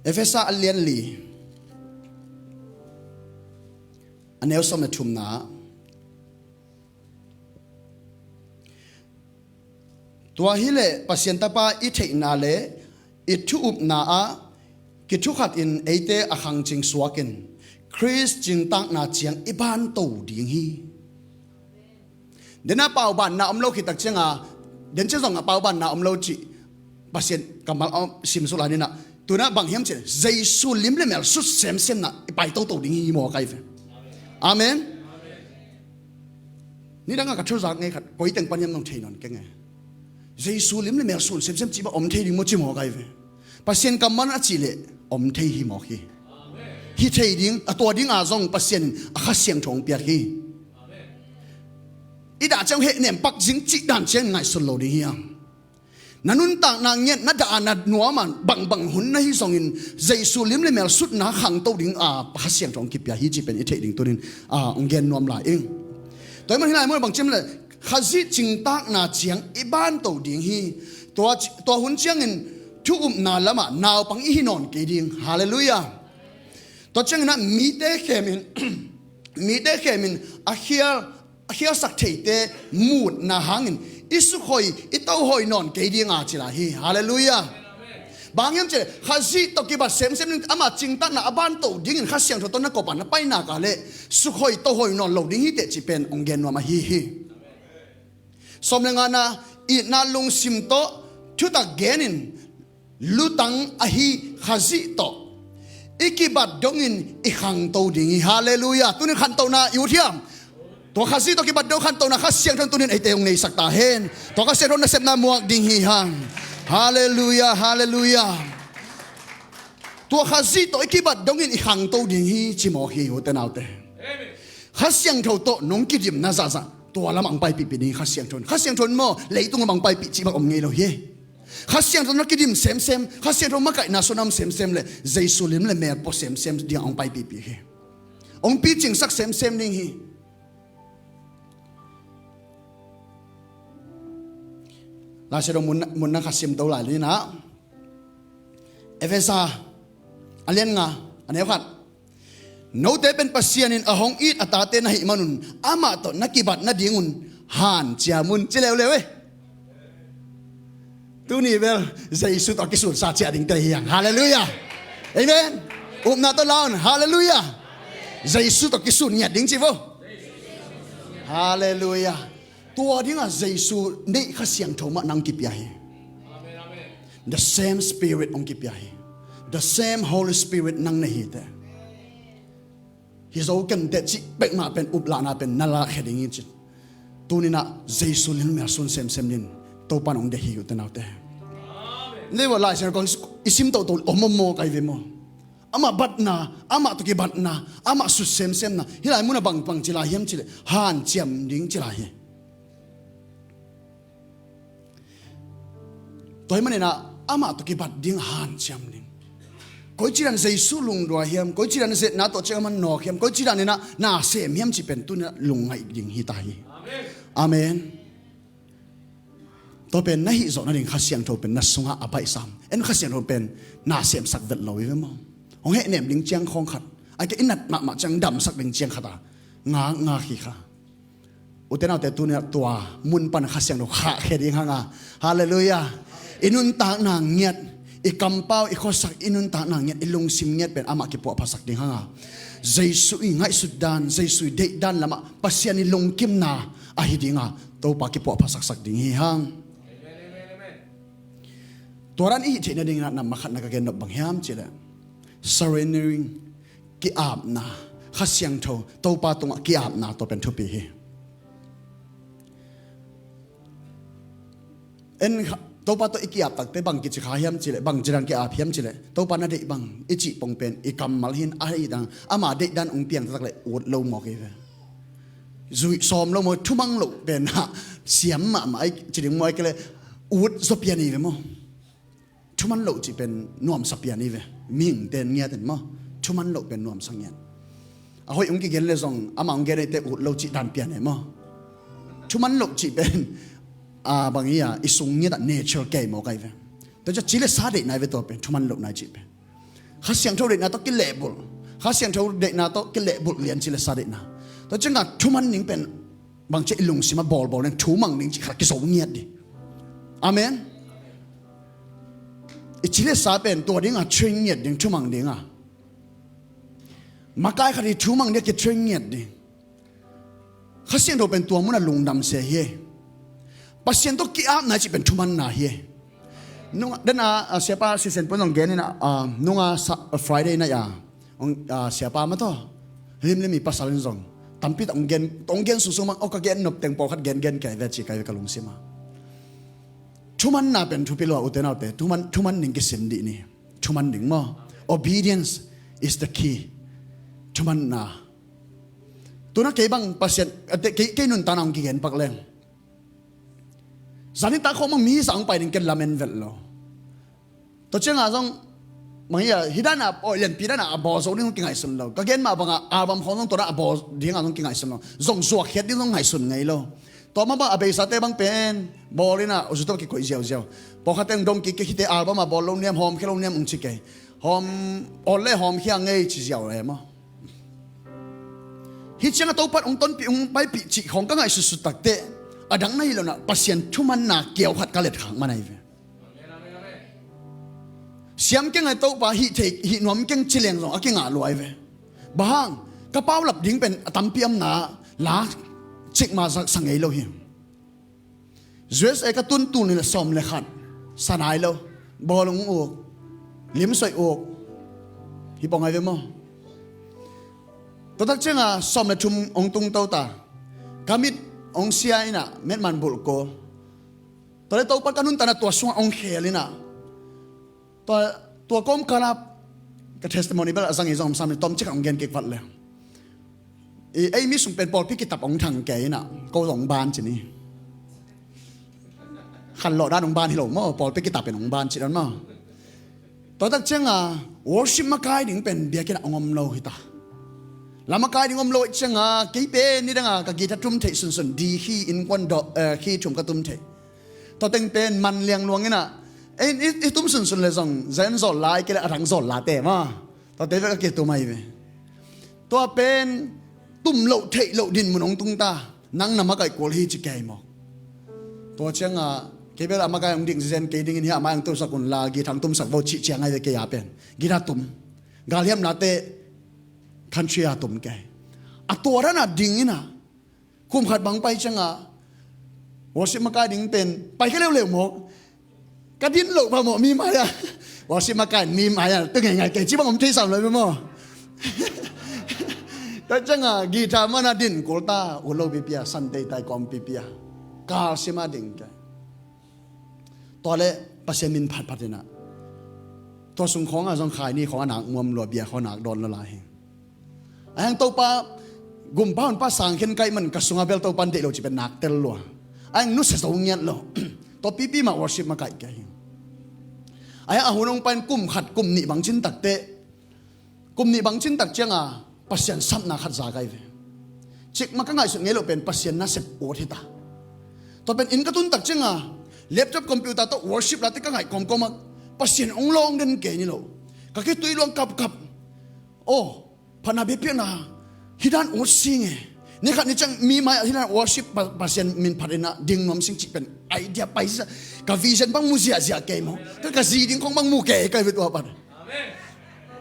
A: เอเฟซ่าอัลเลียนลีอันเนลสมัยชุมนาตัวฮิเลปัสยันตาปาอิเทนาเลอิทุอุบนาอากิทุขัดอินเอเตอขังจิงสวากินคริสจิงตังนาเจียงอิบานโตดิ่งฮีเดน่าเป่าบันนาอมโลกิตักเจียงอาเดนเจ้าส่งเป่าบันนาอมโลจิปัสยันกำมัลอสิมสุลานี่นะตัวนั้นบางเฮียมเจเจสุลิมเลเมลสุดเซมเซมนะไปโตดิ่งฮีโมไกเฟอาเมนนี่ดังกับทุกอย่างไงครับก้อยแต่งปัญญาต้องเทนอนแกไงเยซูลิมเลยเมื่อส่วนเซมจีบอมเทดิงมั่วจิมหัวไกเฟปัสยันกำมันอาจิเลอมเทหิมอฮีฮิเทดิงตัวดิงอาซองปัสยันอาเสียงทงเปียฮีอีดาเจ้าเหตุเนี่ยปักจิงจิดันเชียงไงสุดโลดีฮีนันนุนต่างนางเงี้ยนัดอานัดนัวมันบังหุ่นในฮิซองอินเยซูลิมเลยเมื่อสุดนาขังตัวดิงอาเสียงทงกิบยาฮีจีเป็นอีเทดิงตัวนี้องเกนนวมลายเองตัวมันที่ไหนเมื่อบางจิมเลยข้าศึกจิงตักนาเจียงอีบ้านตัวดิ่งฮีตัวหุ่นเจียงอินทุกนาละมาหนาวปังอีนอนกีดิ่งฮาเลลูยาตัวเจียงนั้นมีเดเขมินอาเฮียสักเทเตมูดนาหังอินอิสุคอยอิเต้าหอยนอนกีดิ่งอาจิลาฮีฮาเลลูยาบางอย่างเจข้าศึกตกิบัดเซมนึงอามาจิงตักนาบ้านตัวดิ่งอินข้าเสียงตัวนักกบานไปนากาเลสุคอยเต้าหอยนอนเหล่าดิ่งฮีเตจิเป็นองเกนวามาฮีสมเลงานาอีนาลุงซิมโตทุตาเกนินลุตังอหิขาซิโตอีกิบัดดงอินอีขังโตดิ่งฮาเลลูยาตุนิขันโตนาอยู่เทียมตัวขาซิโตกิบัดดงขันโตนาข้าเสียงทนตุนินไอเตยงในสักตาเฮนตัวข้าเสียงทนนักเสพนามัวดิ่งฮีฮังฮาเลลูยาฮาเลลูยาตัวขาซิโตอีกิบัดดงอินอีขังโตดิ่งฮีจิโมฮีโอเตนเอาเตข้าเสียงเท่าโตนงกิจิมนาซาซาตัวละมังไปปีนี้ข้าเสียงชนโม่เลยตุ้งมังไปปีจีบักอมเงยเราเย่ข้าเสียงชนนักกิดิมเซมข้าเสียงชนมาไก่นาสนามเซมเลยเจสุลิมเลยแม่ปอเซมเดียงองไปปีเฮองปีจิงสักเซมนิ่งฮีลาเชดมุนนักข้าเสียงตัวหลายนี่นะเอเฟซ่าอันเลี้ยงงาอันนี้ครับโน้ตเป็นปัสยานินอหงอีดอัตตาเตนหิมันุนอามาตนักกิบัตนัดยิงุนหันเจียมุนเจเลวเลวตัวนี้เวลเจสุตอกิสุสาเจียดิงเตยยังฮาเลลูยาเอเมนนาตลาวนฮาเลลูยาเจสุตอกิสุเนี่ยดิงจิโฟฮาเลลูยาตัวดิ้งอ่ะเจสุนี่ข้าเสียงโทมานังกิบยาฮี the same spirit องกิบยาฮี the same Holy Spirit นังในฮีเตฮิโซกันเด็ดจิเป็กมาเป็นอุบลานาเป็นนาลาเขดิงิจิตัวนี้นะเจสุลินเมียสุนเซมนินตัวปานองเดฮิอยู่แต่นาเตนี่ว่าลายเสียงอิซิมตัวอมโมไกเวโมอามาบัดนาอามาตุกิบัดนาอามาสุดเซมนะฮิลายมุนบังจิลาเฮียมจิเลฮันเจียมดิ้งจิลาเฮตัวมันเนี่ยนะอามาตุกิบัดดิ้งฮันเจียมดิ้งก้อยจีรันเจสุลุงดัวเฮียมก้อยจีรันเจนาตัวเจ้ามันนอกเฮียมก้อยจีรันเนี่ยนะนาเซมเฮียมจิเป็นตัวเนี่ยลุงไงดิ้งฮิตาฮีอาเมนตัวเป็นนาฮิโซนั่นเองข้าเสียงโทเป็นนัสสุงะอภัยสามเอ็นข้าเสียงโทเป็นนาเสียมสักเวลลอยเว้ยมั้งองเฮเนมลิงเจียงคงขัดไอ้แกอินัดมาจังดำสักลิงเจียงขัดงาขี้ข้าอุตเตนาแต่ตัวเนี่ยตัวมุนปันข้าเสียงโทขาแค่ดิ้งห่างฮาเลลูยาอินุนตานางเงียดอีกำเป้าอีกข้อสักอินุนตานางเงียดอีลุงซิมเงียดเป็นอามากิปวภาษาดิ้งห่างเจสุยง่ายสุดดานเจสุยเด็ดดานละมาปัสยานิลงกิมนาอาฮิดิ้งตัวปากิปวภาษาสักดิ้งห่างตัวนั้นอีกที่นั่นเองนะนำมาขัดนักเก็นบางแห่งเจริญ surrendering กิอาบนาข้าเสียงโทตัวปาตรงกิอาบนาตัวเป็นทุปีเอ็นตัวปาตัวอีกิอาบตักแต่บางกิจขาเฮียมเจริญบางจิรันกิอาบเฮียมเจริญตัวปานาเดบังอีจิปงเป็นอีกำมัลหินอะไรดังอามาเด็กดันองเปียงตักเลยอดโลหมอกเอเวจุยซ้อมโลหมอทุ่มังโลเป็นฮะเสียมมาไอ้จิริงมวยกันเลย อุดสเปียนี่เว้มั้งชุมันโลจีเป็นนวมสเปียนี่เว้มิ่งเต็นเงี้ยเต็นมั้งชุมันโลเป็นนวมสังเงี้ยเอาให้องค์กิเกนเลยส่งอามังเกนเตอุดโลจีดันเปียนี่มั้งชุมันโลจีเป็นบางอย่างอิสุงเงี้ยแต่เนเชอร์เกย์มั้งไงเว้แต่จะจิเลสาเด็กนายเวตัวเป็นชุมันโลนายจีเป็นข้าเสียงเท่าเด็กนาต้องกิเลบุลข้าเสียงเท่าเด็กนาต้องกิเลบุลเลียนจิเลสาเด็กนาแต่จังหวะชุมันนิ่งเป็นบางเจ้าลุงสิมาบอลเนี่ยชูมังนิ่งจิขัดกิโสเงียดดิอาเมนอิจิเลสาเป็นตัวดิ้งอ่ะช่วยเงียดดิ้งชูมังดิ้งอ่ะมาใกล้ขดีชูมังเนี่ยกิช่วยเงียดดิข้าเสียงเราเป็นตัวมันลุงดำเสียเฮปัสเซียนตัวกี้อาบนายจิเป็นชูมันนาเฮนุ่งเดินเสียป้าสิเซนปุ่นองเกนนี่นะนุ่งFriday นะยาเสียป้ามาต่อริมมีภาษาลินซงตั้มปิดองเกนสุมันโอกาเกนนบเต็งปอคัดเกนแก่เวจิกายกลุงสิมาชุมันน่าเป็นทุพิโลอุเตนาเตชุมันนิ่งกิสินดีนี่ชุมันนิ่งมั้ง obedience is the key ชุมันน่าตัวนักเก็บบังภาษาเกนุนตานองกิเกนปักเลงสันนิษฐานเขามันมีสังไปถึงกันลาเมนเวลโลตัวเจ้าอาจงมันอย่าฮิดานาเรียนปีด้านาบอสนี่ต้องกินไงสุนโลก็เกณฑ์มาบังอาบัมเขาต้องตัวนั้นบอสเดียงต้องกินไงสุนโลส่งสวกเฮ็ดนี่ต้องไงสุนไงโลต่อมาบังอาเบสเตบังเป็นบอลนี่นะอุตส่าห์กินก๋วยเตี๋ยวพอเขาแต่งดงกินฮิตอาบัมมาบอลลงเนี่ยหอมแค่ลงเนี่ยมึงชิคกี้หอมอ่อนเล่หอมเคียงไงชิเจียวอะไรมั้งฮิตเจ้าตัวปัดองต้นปีองไปปีจิของก็ไงสุดๆตักเตะดังนั้นแล้วนะปัสเซียนชุมันนาเกี่ยวขัดกันเล็ดขังมาในเวเสียมเก่งไอ้โต๊ะป่าฮิเทฮินวมเก่งชิเลงสองเก่งอาลอยเวบางกระเป๋าหลับดิ้งเป็นตั้มเปียมนาลาเช็คมาสังเกตเราเห็นเจสเอกตุนตุนนี่สมเลยขัดสนายเราบอลงอกลิ้มใส่อกฮิปองไงเวมั้งตัวตั้งเจ้าสมเลยชุมองตุงโตตากามิดองเสียนี่นะเม็ดมันบุลโกตอนนี้ตัวปัจจุบันตอนนั้นตัวสวงองเขลินะตัวก้มกระลับกับเทสติโมนีเบลสังเกตสมสามต้มเช็คองเกนเก็บฟัดเลยไอ้มิสุเป็นปอลพิกิตับองทางแกน่ะก็หลงบ้านจีนี่ขันหล่อด้านองบ้านที่หลงมั้งปอลพิกิตับเป็นองบ้านจีนั่นมั้งตอนตั้งเจ้าวอร์ชิมมาไกด์ถึงเป็นเบียร์กินองอมโลหิตาลำมาไกด์ถึงองอมโลเจ้ากี่เป็นนี่ดังกับกีทัตุ่มเทสุนดีขี้อินควันดอกขี้ชุมกระตุ้มเทตอนตั้งเป็นมันเลี้ยงลวงนี่น่ะไอ้ตุ้มสุนเลยส่งเซนโซลไลก็เลยอังโซลลาเต้มาตอนเด็กก็เกี่ยวตัวไม่เว้ตัวเป็นตุ้มโลเทโลดินมุนองตุงตานั่งนำมาไก่กวลฮีจิเกย์มอกตัวเชียงเกี่ยวกับมาไก่องดิ่งเซนเกย์ดิ่งนี่มาอย่างตุ้มสักคนลากีทางตุ้มสักโบชิเชียงไงเกย์อาเป็นกีราตุ้มกาเลียมนาเต้คันเชียตุ้มเกย์ตัวนั้นดิ่งนี่นะคุมขัดบังไปเชียงวอชิมาไก่ดิ่งเป็นไปแค่เร็วๆมอกกระดิ่งโลกพะหมอมีมาอะวอชิมาไก่มีมาอะตึงยังไงเกย์ที่บ้านผมที่สามเลยมั้งแต่จังกีตาร์มันดินกูตาอุโลปิเปียสันเดย์ไตคอมปิเปียกาสิมาดิ่งกันตัวเล่ปัสเซมินผัดนะตัวสุงของส่งขายนี่ของหนักมวมหลัวเบียของหนักโดนละลายไอ้ยังตัวปากุมป้ามันป้าสังเข็นไก่มันกระสุงอาเบลตัวปันเดโลจิเป็นหนักเตลลัวไอ้นุสเสงเงียดโลตัวปีปีมาวอร์ชิปมาไก่แกไอ้อาหุนงเป็นกุมขัดกุมนี่บางชิ้นตักเตะกุมนี่บางชิ้นตักเจียงปัสเซียนซ้ำนาขัดจากไอ้เวจิกมาก็ง่ายสุดเงี้ยเราเป็นปัสเซียนน่าเสพโอทิตาตัวเป็นอินกระตุ้นตักเจียงเล็บจับคอมพิวเตอร์ตัววอร์ชิปแล้วที่ก็ง่ายกอมก็มาปัสเซียนองลองเดินเกนี่เราก็แค่ตุยลองกับโอ้พนาเบียนะฮิดานโอซิงนี่ขัดนี่จังมีมาฮิดานวอร์ชิปปัสเซียนมินพัดนะดิ่งน้ำสิงจิเป็นไอเดียไปซะกับวิชั่นบังมูเซียเสียเกมก็กระสีดิ่งของบังมูเกย์ก็เป็นตัวปัด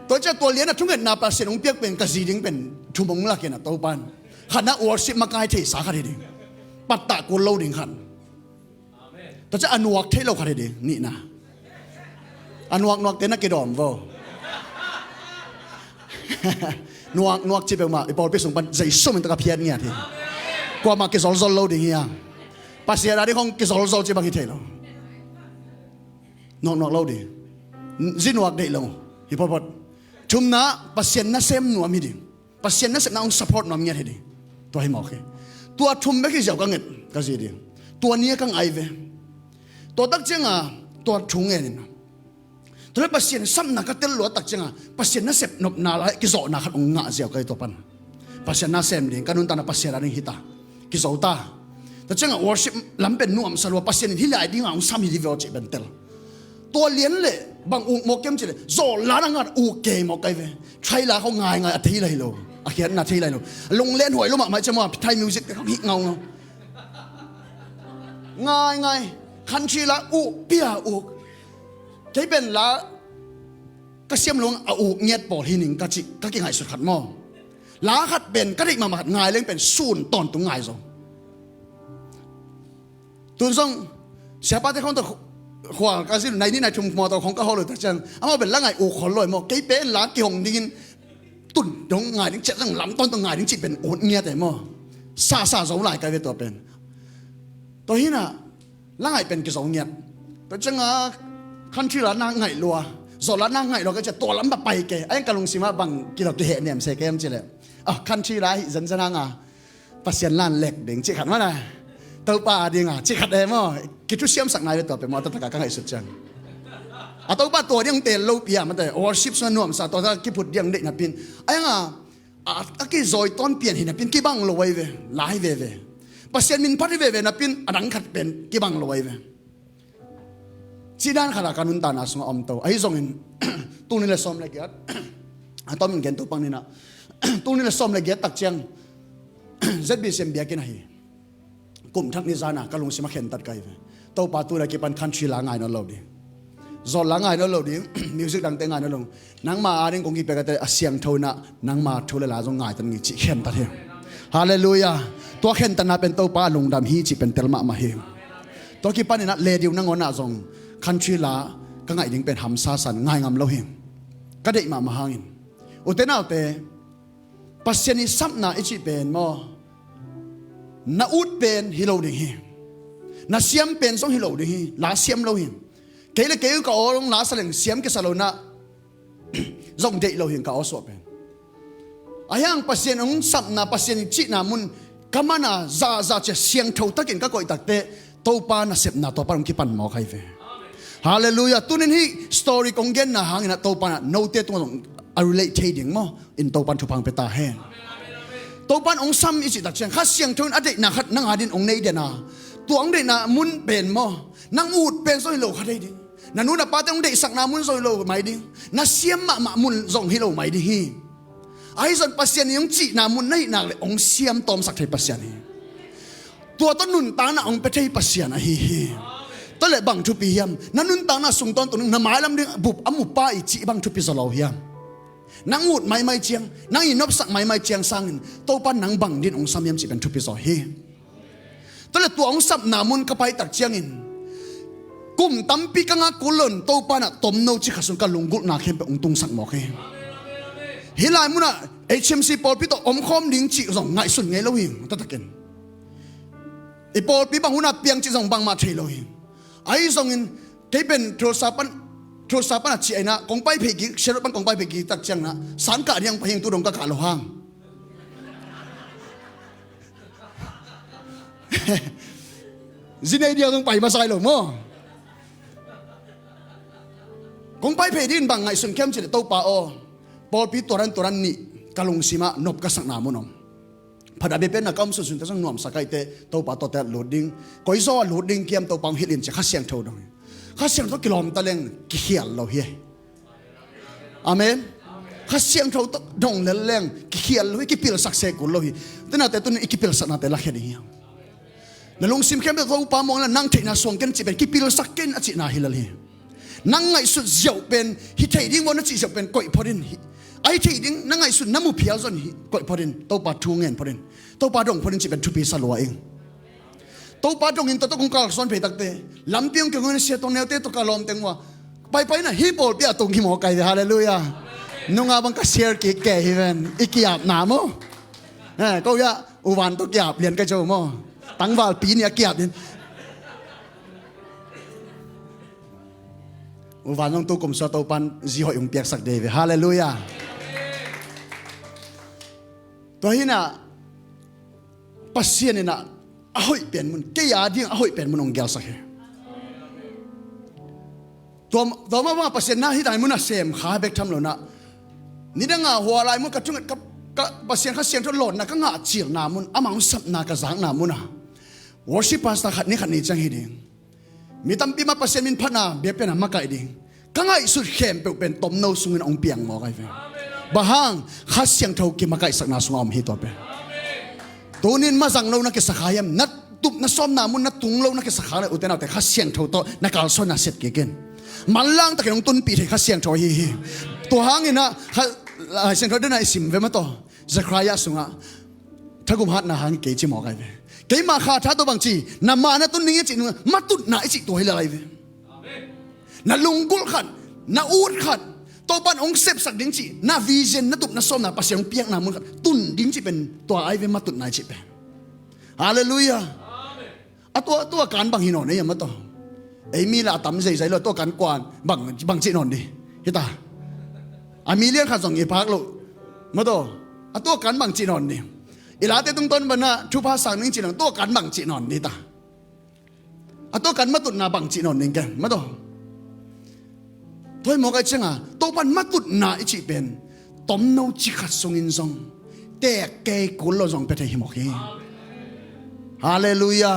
A: ตัวเจ้าตัวเลี้ยนทุกเงินนาปัสเซียนองเปียกเป็นกระสีดิ่งเป็นชุมงลักเนะตัวปันขันนะวอร์ชิปมาไกด์เทสาขัดดิ่งปัตตะกุลโลดิ่งขันตัวเจ้าอนุวักเทโลขัดดิ่งนี่นะอนุวักเตนักกิดอมว่นวกจีบมาไอ้ปอลไปส่งปันใจสุ่มมันตะกับเพียนเงี้ยทีกว่ามากิสอลโซโลดิ่งเงี้ยปัสเซียนอะไรของกิสอลโซจีบางทีเทโลนวกโลดิ่งจินวกเดโลฮิปโปดชุมนะปัสเซียนน่าเซมนัวมีดิ่งปัสเซียนน่าเซมน่าองซัพพอร์ตนัวมีอะไรดิ่งตัวให้หมอกตัวชุมไม่คิดจะเอากังเงินก็สิดิ่งตัวนี้กังไอเว ตัวตักเจ้าตัวทุ่งเงินตัวนั้นปัสเซียนซ้ำนักเตลลัวตักเจ้าปัสเซียนน่าเสพนบนาละกิโซนักองงะเสียวกันตัวปันปัสเซียนน่าเสพดิ้งกันนุ่นตานะปัสเซียนอะไรฮิตากิโซตาแต่เจ้า worship ลำเป็นนุ่มสลัวปัสเซียนที่ไหนดิ้งเอาซ้ำฮิดิเวลเจเป็นเตลตัวเลี้ยนเลยบางอุโมเกมเจเลยโซลานังอุเกมโอเคเว้ใช่ละเขาง่ายอาทิตย์เลยโลอาเขียนนาทีเลยโลลงเล่นหวยลงมาจะมาไทยมิวสิกเขาฮิเงาง่ายคันชีละอุเปียอุที่เป็นละก็เสียมลงอุเงียดปอดหินิงก็จิก็กิ่งไห้สุดขัดหม้อละขัดเป็นก็ได้มาขัดง่ายเล่นเป็นศูนย์ตอนตรงง่ายซงตุนซงเสียป้าที่เขาตัวขวางกันสิในนี่ในชุมมอตัวของก็เขาเลยแต่จังเอามาเป็นละไงอุขอลอยหม้อกี่เป็นละกี่หงดิ้งตุนตรงง่ายดิ้งเจ็ดตั้งลำต้นตรงง่ายดิ้งจิเป็นอุเงียดแต่หม้อซาโซไหลกันเป็นตัวเป็นตัวนี้น่ะละไงเป็นกิโซเงียดแต่จังคันที่ละนางไงลัวโซละนางไงเราก็จะตัวล้ำแบบไปแกไอ้กะลงสิมาบังกิโลตัวเหเนี่ยเสกเอ็มจีเลยคันที่ละจันจะนางปัสเซียนล้านเล็กเด้งจิขัดมาหน่อยตัวป่าดีงจิขัดเอ็มกิจุเสียมสักนายไปตัวเป็นมอตตะกะไงสุดจังตัวป่าตัวยังเตะโลปียมันแต่วอร์ชิปส่วนนุ่มซาตัวถ้ากิพุดยังเด็กนับปินไอ้กิจอยต้นเปลี่ยนเห็นนับปินกิบังลอยเวหลายเวปัสเซียนมินพัดเวนับปินอันนั้นขัดเป็นกิบังลอยเวจีด้านขณะการนุนตานาสงอมโตไอ้ส่งอินตู้นี่แหละซ้อมเลยเกียรต้อมอินเกนตัวปังนี่นะตู้นี่แหละซ้อมเลยเกียรตักเจียงเซตบีเซมเบียกินให้กลุ่มทักนิจานะก็ลงสิมาเข็นตัดไกตัวปาตูเลยกิปันคันทรีลางายนั่นเราดิจอลางายนั่นเราดิมิวสิกดังเตงายนั่นลงนังมาอาริงคงกิเปกแต่เสียงเท่านะนังมาทุเลลาจงง่ายตันงี้จิเข็นตัดเฮฮาเลลูยาตัวเข็นตันนาเป็นตัวปาลงดำฮีจิเป็นเตลมาเฮตัวกิปันนี่นะเลดิวนังงอนาจงคันทรีลาก็ง่ายดิ้งเป็นหำซาสันง่ายงามเราเฮงก็ได้มาหางินอุตเตนาเตปัสเซนิซับนาอิจิเป็นมอนาอุดเป็นฮิโลดิ้งเฮนาเสียมเป็นสองฮิโลดิ้งเฮลาเสียมเราเฮงเกลเกลก็ลงลาสเลงเสียมก็สโลนะจงเดเราเฮงก็เอาสวบเป็นอายังปัสเซนองซับนาปัสเซนจินามุนกามานาซาจะเสียงเท่าตะกินก็ก่อยตักเตตัวปานาเสพนาตัวปารุกิปันหมอใครเวฮาเลลูยาตุนินฮีสตอรี่ของเกนนะหางนะตัวปานะโนเตตรงอารุเลทดิ้งมั้งอินตัวปานทุพังเปตาเฮนตัวปานองซัมอิจิตักเชียงข้าเสียงทนอดีตนะขัดนังหาดินองเนยเดนะตัวองเดนะมุนเป็นมั้งนังอูดเป็นโซฮิโลขัดได้ดินันนู้นนะป้าต้องเดสักนามุนโซฮิโลไม่ดินัเสียมมามุนซงฮิโลไม่ดิฮีไอ้ส่วนปัสเซียนยังจีนามุนในนักเลยองเสียมตอมสักไทยปัสเซียนฮีตัวต้นนุนตานะองเปไทยปัสเซียนฮีตัวเล็บบังทุปียมนั่นนุ่นตาน่าส่งตอนตัวนึงน้ำไม้ลำเดียบุบอามุป้าอิจิบังทุปีสลาวเฮียมนังอูดไม่เจียงนังอินบสักไม่เจียงสังตัวปันนังบังดินองสามยมจิเป็นทุปีสลาวเฮียตัวเล็ตัวองสับนามุนกระไปตักเจียงอินกุมตั้มปีกังอากุลนตัวปันอะตมโนจิขสุนกันลงกุนาเข้มเป็นองตุงสักหมอกเฮียฮิลายมุนะHMC ปอลพิโตอมคอมดิ้งจิส่งไงสุดไงแล้วเฮียตัดตะเกนไอปอลปีบังหุนาเปียงจิส่งบังมาเทโลเฮียไอ้ส่งอินที่เป็นโทรศัพท์นะจีไอ้นะกองไปเพกิเชลปันกองไปเพกิตักเชียงนะสารกะยังเพงตุดงกะกะโลหังจินไอเดียต้องไปมาใส่หรอมั้งกองไปเพดินบางไงส่วนเข้มจีโตปาโอปอลปีตัวนั้นนี่กะลงสิมานบกะสักนามุนอมพัดอาเบเป็นนักกำสุนทรสังนวมสกายเตตัวป่าตัวเตลโหลดดิ้งก้อยซ้อโหลดดิ้งเกี่ยมตัวปังฮิลินจะข้าเสียงเท่าดงข้าเสียงตัวกิโลมตะเลงกิเขียนเราเฮียอาเมนข้าเสียงเท่าดงเลเลงกิเขียนเรากิปิลสักเซกุลเราเฮียแต่น่าแต่ตัวนี้กิปิลสักน่าแต่ละแค่นี้แล้วลงซิมเข้มตัวป่ามองแล้วนั่งเทน่าส่งกันจีเป็นกิปิลสักเกนอจินาฮิลลีนั่งไงสุดเจียวเป็นฮิตเทดิ้งวันนั้นจีเจียวเป็นก้อยพอดินไอ้ที่ดิ้งนั่งไงสุดน้ำมูเพียวจนก้อยพอดินตัวป่าทูเงินพอดินตัวปาดงพอดีจะเป็นทุปีสลัวเองตัวปาดงอินตัวต้องการสอนเพตักเตลำเพียงเกี่ยวกับเสียตรงแนวเตตัวการลมเต็งว่าไปนะฮิบอลเปียตรงหิมอไก่ฮาเลลูยานุ่งอาบังกเสียร์กิแก่ฮิเวนอีกหยาบหนาโมก็ยาอุวันตัวหยาบเรียนกระโจมตั้งว่าปีนี้หยาบเนี่ยอุวันต้องตัวกลมสตัวปันจีหอยองเปียกสักเดวิฮาเลลูยาตัวนี้น่ะปัสเซียนนี่นะahoy pen mun ke ya ding ahoy pen mun ong gel sakhe ตัวมาเปอร์เซ็นต์หน้าที่ไหนมุน่ะเซมขาเบกทำหล่นนะนี่ดังหัวลายมุกระจุงกับเปอร์เซ็นต์เขาเสียงทดหล่นนะก็งาเจียงนามุนอามังสับนากระสังนามุนะworship pastor ขัดนี่จังฮิดิงมีตั้มปีมาเปอร์เซ็นต์มินพัฒนาเบียเป็นมาไกดิงก็ง่ายสุดเข้มเป็นต้มโนสุงินองเปียงหมอไกเฟบางข้าเสียงเท่ากิมาไกสักนาสุงอมฮิตัวเป็นตัวนี้มาสั่งเรานักสักขายมนัดตุบนัดซ้อมนามุนนัดตุงเรานักสักขายอุตนาแต่ข้าเสียงเท่าโตนักการสอนนัดเสร็จเก่งมันล่างตะเกียงต้นปีที่ข้าเสียงเท่าฮีตัวหางนี่นะข้าเสียงเท่าได้ในสิมเวมาโตจะใครยาสุงะถ้ากุมหัดนาหางเกจิหมอไกเฟเกี่ยมาขาดท้าตัวบางจีน้ำมานะตุนนี้จีนมาตุนไหนจีตัวให้ละไรเว้น่าลุงกุลขันน่าอูดขันตัวปันองเซฟสักดิ้งจีน่าวิเจนน่าตุนน่าส้มน่าปัสยังเปียกน่ามุนขันตุนดิ้งจีเป็นตัวไอเวมาตุนไหนจีเป็นฮาเลลูยาตัวการบางหินอนเนี่ยมาต่อไอ้มีละตั้มใจเลยตัวการกวนบางจีนอนดิเฮตามีเลี้ยงขันส่งอีพักลูกมาต่อตัวการบางจีนอนเนี่ยอีหลาเตตุ้งต้นบรรณาชุภาษาหนึ่งจีนตัวกันบังจีนอนนี่ตาตัวกันมาตุนนาบังจีนอนนี่แกมาตัวหมอกไอ้เจ้าตัวปันมาตุนนาไอจีเป็นต้มนูจิขัดทรงอินทรงแต่แกกุลเราทรงไปที่หิมอกเฮฮาเลลูยา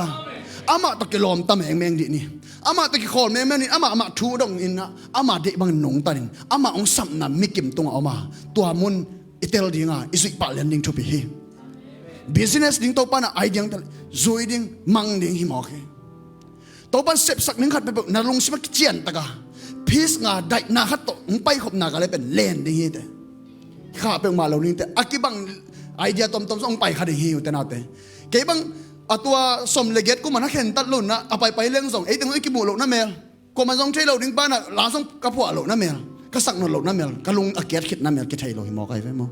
A: อามาตะกี้ลมตะแมงดินี่อามาตะกี้คอลแมงนี่อามาทูดงอินนะอามาเด็กบางหนงตันอามาองสัมนามิกิมตรงเอามาตัวมุนอิเตลดิงาอิสุปาเลนดิงทุบเฮbusiness ding to pa na ai ding zui ding mang ding hi mo ke to pan sep sak ning khat pe na lung sim ki chian ta ka peace nga dai na khat to pai khop na ka le pen len ding hi te kha pe ma lo ning te akibang idea tom song pai kha ding hi te na te ke bang atwa som le get ku man khen tat lun na apai pai leng song ei teng ki bu lo na mel ko man song thai lo ding pa na la song ka phwa lo na mel ka sak no lo na mel ka lung akiat khit na mel ki thai lo hi mo kai ve mo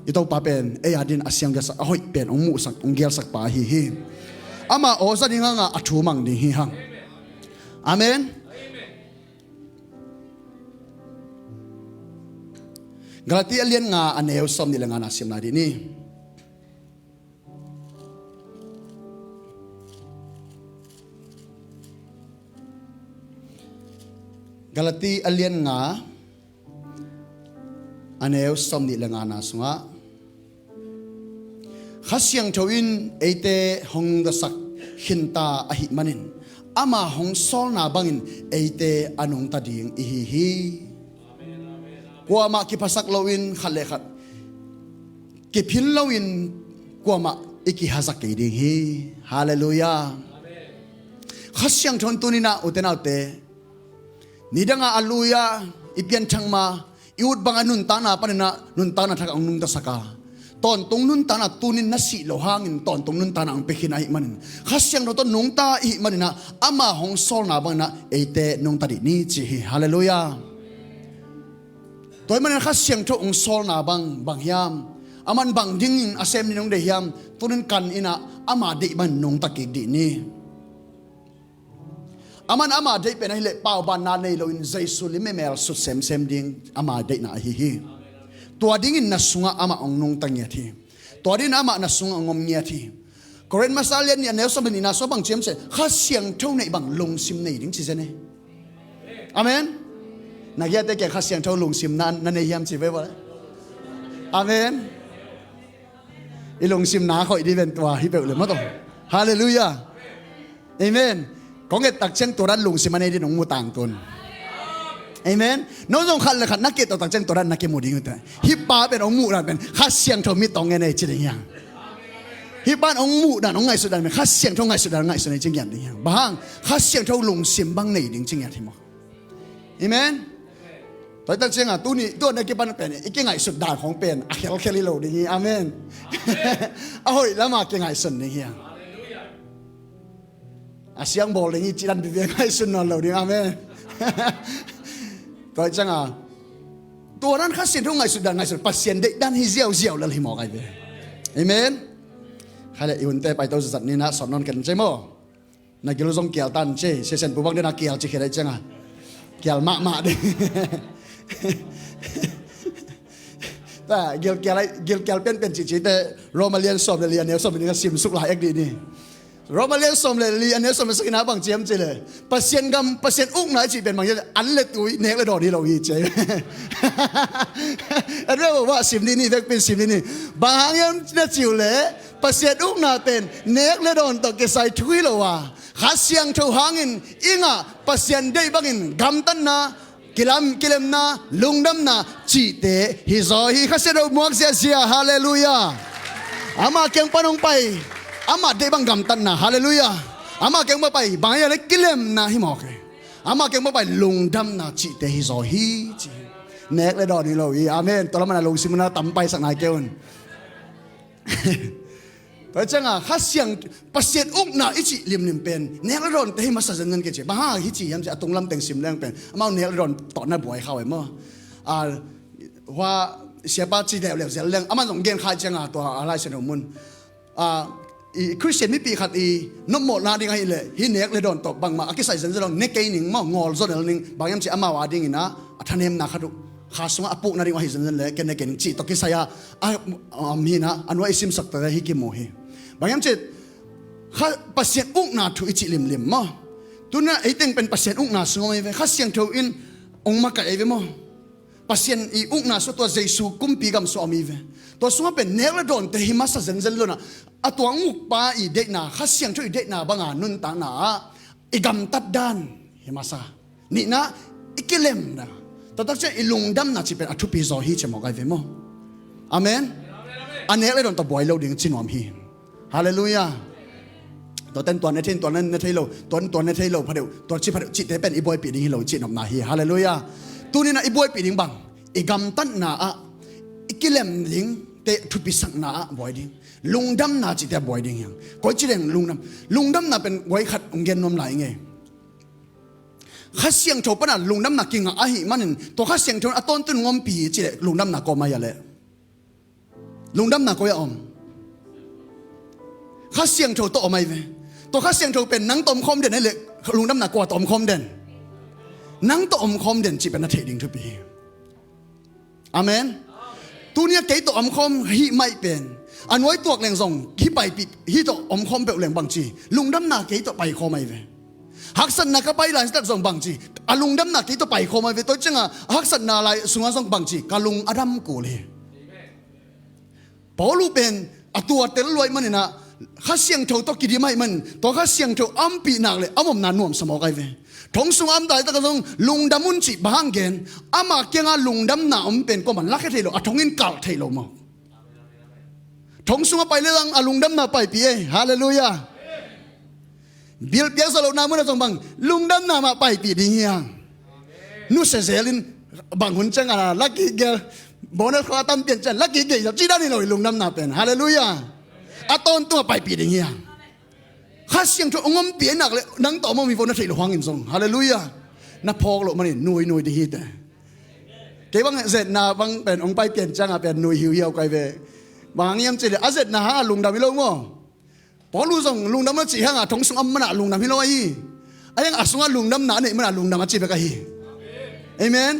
A: ito pa pen adin asyang gasa ahoy pen ong musak ong gel sak pa hi ama o sa ding nga athu mang ding hi hang amen galati alien nga aneu som nila nga nasim na din ni galati alien nga aneu som nila nga nasunga khasyang thawin eite hong da sak hinta ahi manin ama hong sol na bangin eite anong ta ding hi kwa ma ki pasak lowin khale khat ki phil lowin kwa ma iki hazak ke ding hi hallelujah khasyang thon tunina utenaute nidanga aluya ipian thangma iut banga nun ta na panina nun ta na thak ang nung ta saka ton tung nun ta na tunin na si lo hangin ton tung nun ta na ang pekin ai manin khasyang no to nung ta i manina ama hong sol na bang na eite nung ta di ni chi hallelujah toy manin khasyang tho ong sol na bang hiam aman bang ding asem ni nung de hiam tunin kan ina ama de man nung ta ki di ni aman ama de pe na hile pau ban na nei lo in jaisu li me mel su sem ding ama de na hi tua ding in na sunga ama ong nung tang ya thi tua din ama na sunga ngom nya thi koren masalian ni ne so ben na so bang chem se kha siang thau nei bang lung sim nei ding chi se ne amen na ya te ke kha siang thau lung sim nan na nei yam chi ve ba amen i lung sim na khoi di ben tua hi pe le ma to hallelujah amen có nghe tắc chân tổ đan lùng xí mà này đi nông mua tàng tuần, amen. Nó giống khăn là khăn nát kết tắc chân tổ đan nát kết mua đi người ta. Hip ba bên ông mụ đàn bên khát xiang thâu mít tòng nghe này chỉ để nhang. Hip ba ông mụ đàn ông ngày sụt đàn bên khát xiang thâu ngày sụt đàn ngày sụt này chỉ nhang đi nhang. Bahang khát xiang thâu lùng xím băng này đi chỉ nhang thì mà, amen. Tại tắc chân à tu ni tu này cái ban bên này cái ngày sụt đànของเป็นอ่ะแค่ลิโลđi, amen. Ôi lắm mà cái ngày sụt này nhang. Siang bol ni jiran bi ngai sun no lo ding amen toi chang a to ran kha sin thong ngai su dan ngai su pasien de dan hi ziao la hi mo kai ve amen khale iun te pai to zat ni na son non ken che mo na gilo zong kial tan che se sen pu bang de na kial chi khare chang a kial ma de ta gil kial pen chi te romalian som le lian ne som ni sim suk la ek di ni เรามาเลี้ยงสมเลยลีอันนี้สมสกินาบางเจียมเจเลยเปอร์เซ็นต์กำเปอร์เซ็นต์อุ้งไหนจีเป็นบางอย่างอันเล็กตัวเน็กเลยดอกนี้เราอีเจอันนี้บอกว่า10นี่เป็น10นี่บางอย่างน่าจิ๋วเลยเปอร์เซ็นต์อุ้งน่าเป็นเน็กเลยดอกตกเกษายทุยเราว่าข้าเสียงทูหางินอิงอ่ะเปอร์เซ็นต์ได้บางอินกำตันนะกิลมนะลุงดำนะจีเตฮิโซฮิข้าเสียเราหมวกเสียฮาเลลูยาอามาเก่งปนองไปอามาได้บังกำตันนะฮาเลลูยาอามาเก่งมาไปบางอย่างเลยกิเลมนะฮิมอกอามาเก่งมาไปลุงดำนะจิเตฮิโซฮิจีเนกเลยดอกนี้เราอีอาเมนตอนนั้นมันลงซิมนาตั้มไปสักนายเกวนแต่จังอ่ะข้าเสียงประเสริฐอุกน่ะอิจิลิมเป็นเนกเลยดอนแต่ให้มาสั่งเงินเกจิบ้าฮิจิยังจะตรงลำเต็งซิมแรงเป็นอามาเนกเลยดอนต่อหน้าบ่อยเข้าไอ้มั่วว่าเสียบ้าจีเดียวเสียเรื่องอามาต้องเกณฑ์ใครจังอ่ะตัวอะไรเสนอมุนคริสเตียนไม่ปีขัดนกหมดนาดิ่งให้เลยฮิเนกเลยโดนตบบางมาอักษรสันจะลองเนกเกนิงมั่งอลโซนนิงบางยามจะอามาวาดิ่งนะท่านเอ็มนักขัดข้าสงฆ์อปุนาดิ่งว่าฮิสันเลยเกเนกนิงจีตกิสายามีนะอันว่าอิสิมสักแต่ฮิกิโมฮีบางยามจะข้าปัสเซียนอุกนาทุอิจิลิมมาตัวนั้นไอ้เต็งเป็นปัสเซียนอุกนาสงฆ์ไม่ข้าเสียงเท่าอินองค์มาไก่เวมั้งปัสเซียนอีอุกนาสุดตัวเจสุกุมปีกัมสวามีเวตัวสงฆ์เป็นเนกเลยโดนแต่ฮิมาสันเลยนะอะตัวงูปลาอีเด็กนาข้าเสียงช่วยเด็กนาบางนุนตานาอีกำตัดด้านเฮมาซานี่นะอีกิเลมนะแต่ตั้งใจอีลุงดำนะจะเป็นอัตุปิโซฮีจะมองกันเวมอเมนอันนี้เลยโดนตะบอยเราดึงจินวมฮีฮาเลลูยาตัวเต้นตัวในเทนตัวนั้นในเทโลตัวในเทโลพระเดียวตัวชิพระเดียวจิตเป็นอีบอยปีดิ้งเราจิตนำนาฮีฮาเลลูยาตัวนี้นะอีบอยปีดิ้งบังอีกำตัดนาอีกิเลมลิงเตทุปิสังนาบอยดิ้งลุงดำนาจิตบอยดิ้งยังก็จิเรงลุงดำนาเป็นไว้ขัดองเกนนมไหลไงข้าเสียงโฉบปนัดลุงดำนากิงอ่ะหิมันตัวข้าเสียงโฉบต้นต้นงอมปีจิเรลุงดำนาก็มาอย่าเลยลุงดำนาก็อย่าอมข้าเสียงโฉบโตออกมาอีกตัวข้าเสียงโฉบเป็นนังตอมคอมเด่นนี่เลยลุงดำนากว่าตอมคอมเด่นนังตอมคอมเด่นจิเป็นนาเทดิ้งทุกปีอาเมนตัวเนี้ยเกยตอมคอมหิไม่เป็นอันไว้ตัวแรงส่งฮิไปปิฮิตอมคอมเปลแรงบางจีลุงดำนาเกยตไปคอไม่เวหักสันนักไปหลายสักส่งบางจีอาลุงดำนาเกยตไปคอไม่เวตัวจังอ่ะหักสันนาลายสุงส่งบางจีกาลุงอดัมกูเลยพอลูเป็นตัวเตลลอยมันนี่นะข้าเสียงโฉตกิดีไม่มันตัวข้าเสียงโฉอัมปีนักเลยอมนานนุ่มสมองไอเวทงสุงอัมได้ตะกงลุงดำมุนจีบางเกนอามาเกียงลุงดำนาอมเป็นก็มันลักเทโลทงอินกัลเทโลมาทงสุงไปเรื่องลุงดำนาไปปีฮาเลลูยาบิลเปียสโลนามุนส่งบังลุงดำนามาไปปีดิ้งยังนุเสเซลินบางคนจังอะไรลักกี้เกลบอนัสข้าตั้มเปลี่ยนจันลักกี้เกลจีด้านนี้เลยลุงดำนาเป็นฮาเลลูยาอาตอนตัวไปปีดิ้งยังข้าเสียงโฉงอมเปียนักเลยนังต่อมามีฝนเทโลหวังอินทรงฮาเลลูยานับพอกโลมันนี่หน่วยดีฮิตเกี่ยบังเสร็จนาบังเป็นองไปเปลี่ยนจังเป็นหน่วยหิวเหี่ยวไกลเวบางยามเจริญอาเสร็จนะฮะลุงดำพิโลมั้งพอรู้ส่งลุงดำมันจีฮังอ่ะทงสุงอัมมันอ่ะลุงดำพิโลอีไอ้ยังอ่ะสุงอ่ะลุงดำหนาเนี่ยมันอ่ะลุงดำมันจีไปกันฮีเอเมน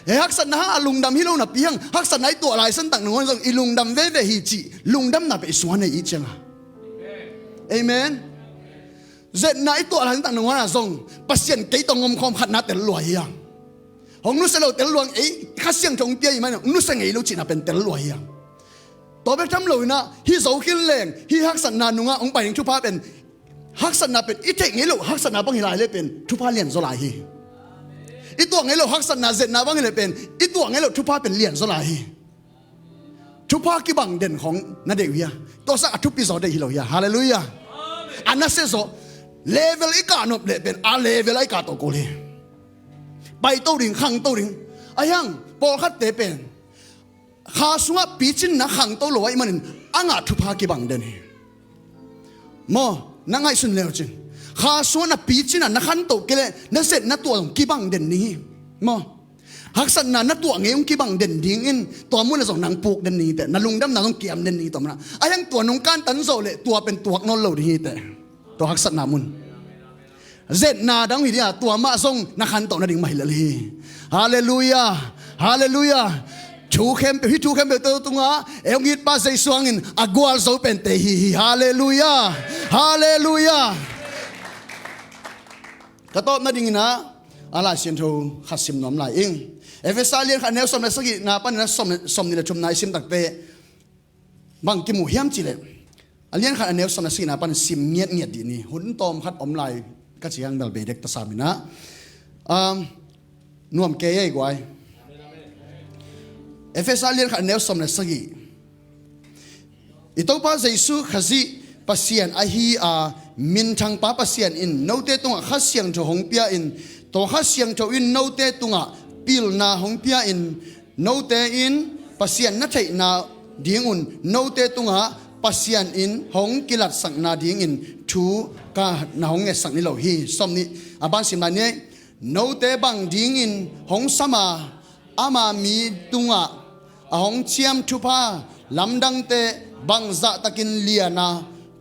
A: เฮ้ฮักสันนะฮะลุงดำพิโลน่ะปีฮังฮักสันไหนตัวอะไรสันต่างหนึ่งวันส่งอีลุงดำเว่ฮีจีลุงดำน่ะไปสุงในอีจังอ่ะเอเมนเจ็ดไหนตัวอะไรต่างหนึ่งวันอ่ะส่งปัสเซียนเกยตองงมคอมขัดนัดแต่ลอยยังของนุสเลวแต่ลวงไอ้ข้าเสียงจงเปียอีมันนุสเงยลูกจีน่ะเป็นแต่ลอยยังตัวเป็นทำเลยนะฮิโซคินแรงฮิฮักสันนานุงะองไปยังทุพาเป็นฮักสันนาเป็นอิเทงไงลูกฮักสันนาบังฮิลายเลยเป็นทุพาเลียนโซลายฮีอีตัวไงลูกฮักสันนาเจ็ดนาบังฮิลายเป็นอีตัวไงลูกทุพาเป็นเลียนโซลายฮีทุพากิบังเด่นของนาเดวิยาตัวสักทุปิโซเดฮิโลยาฮาเลลูยาอันนั้นเซโซเลเวลอีกาโนเปเป็นอาเลเวลอีกาโตโกเลไปโตริงขังโตริงอายังปอคัดเตเป็นข้าสวะปีจินนักขังโตลอยมันอ่างทุพากิบังเดนี่มอนั่งไงสุนเลวจินข้าสวะนักปีจินนักขันโตเกเลนักเสร็จนักตัวกิบังเดนนี่มอหักสันนักตัวเงี้ยกิบังเดนดิ้งอินตัวมุ่นส่งนางปูกเดนนี่แต่นัลุงดำนางต้องเกี่ยมเดนนี่ตัวมันอายังตัวนงการตันโซเลตัวเป็นตัวนนโลดีแต่ตัวหักสันนามุนเจ็ดนาดังวิทยาตัวมาส่งนักขันโตนักดิ่งไม่เลยฮาเลลูยาฮาเลลูยา thu khem hi thu khem to tunga engit pa sei suangin agwal zo pen te hi hallelujah hallelujah ka to na ding na ala sin tho khasim nom lai ing efesalian kha ne som na sagi na pan na som ni la chum na sim tak te bang ki mu hiam chi le alian kha ne som na sagi na pan sim ngiet ngiet di ni hun tom khat om lai ka chiang bel be dek ta samina nuam ke ye gwai efesalian kha ne som na sagi ito pa jesu khazi pasian a hi a min thang pa pasian in note tung khasiang tho hong pia in to khasiang tho in note tunga pil na hong pia in note in pasian na thai na dingun note tunga pasian in hong kilat sang na ding in thu ka na hong e sang ni lo hi somni aban sim na ne note bang ding in hong sama ama mi tunga ahong chiam thupa lamdang te bangza takin liana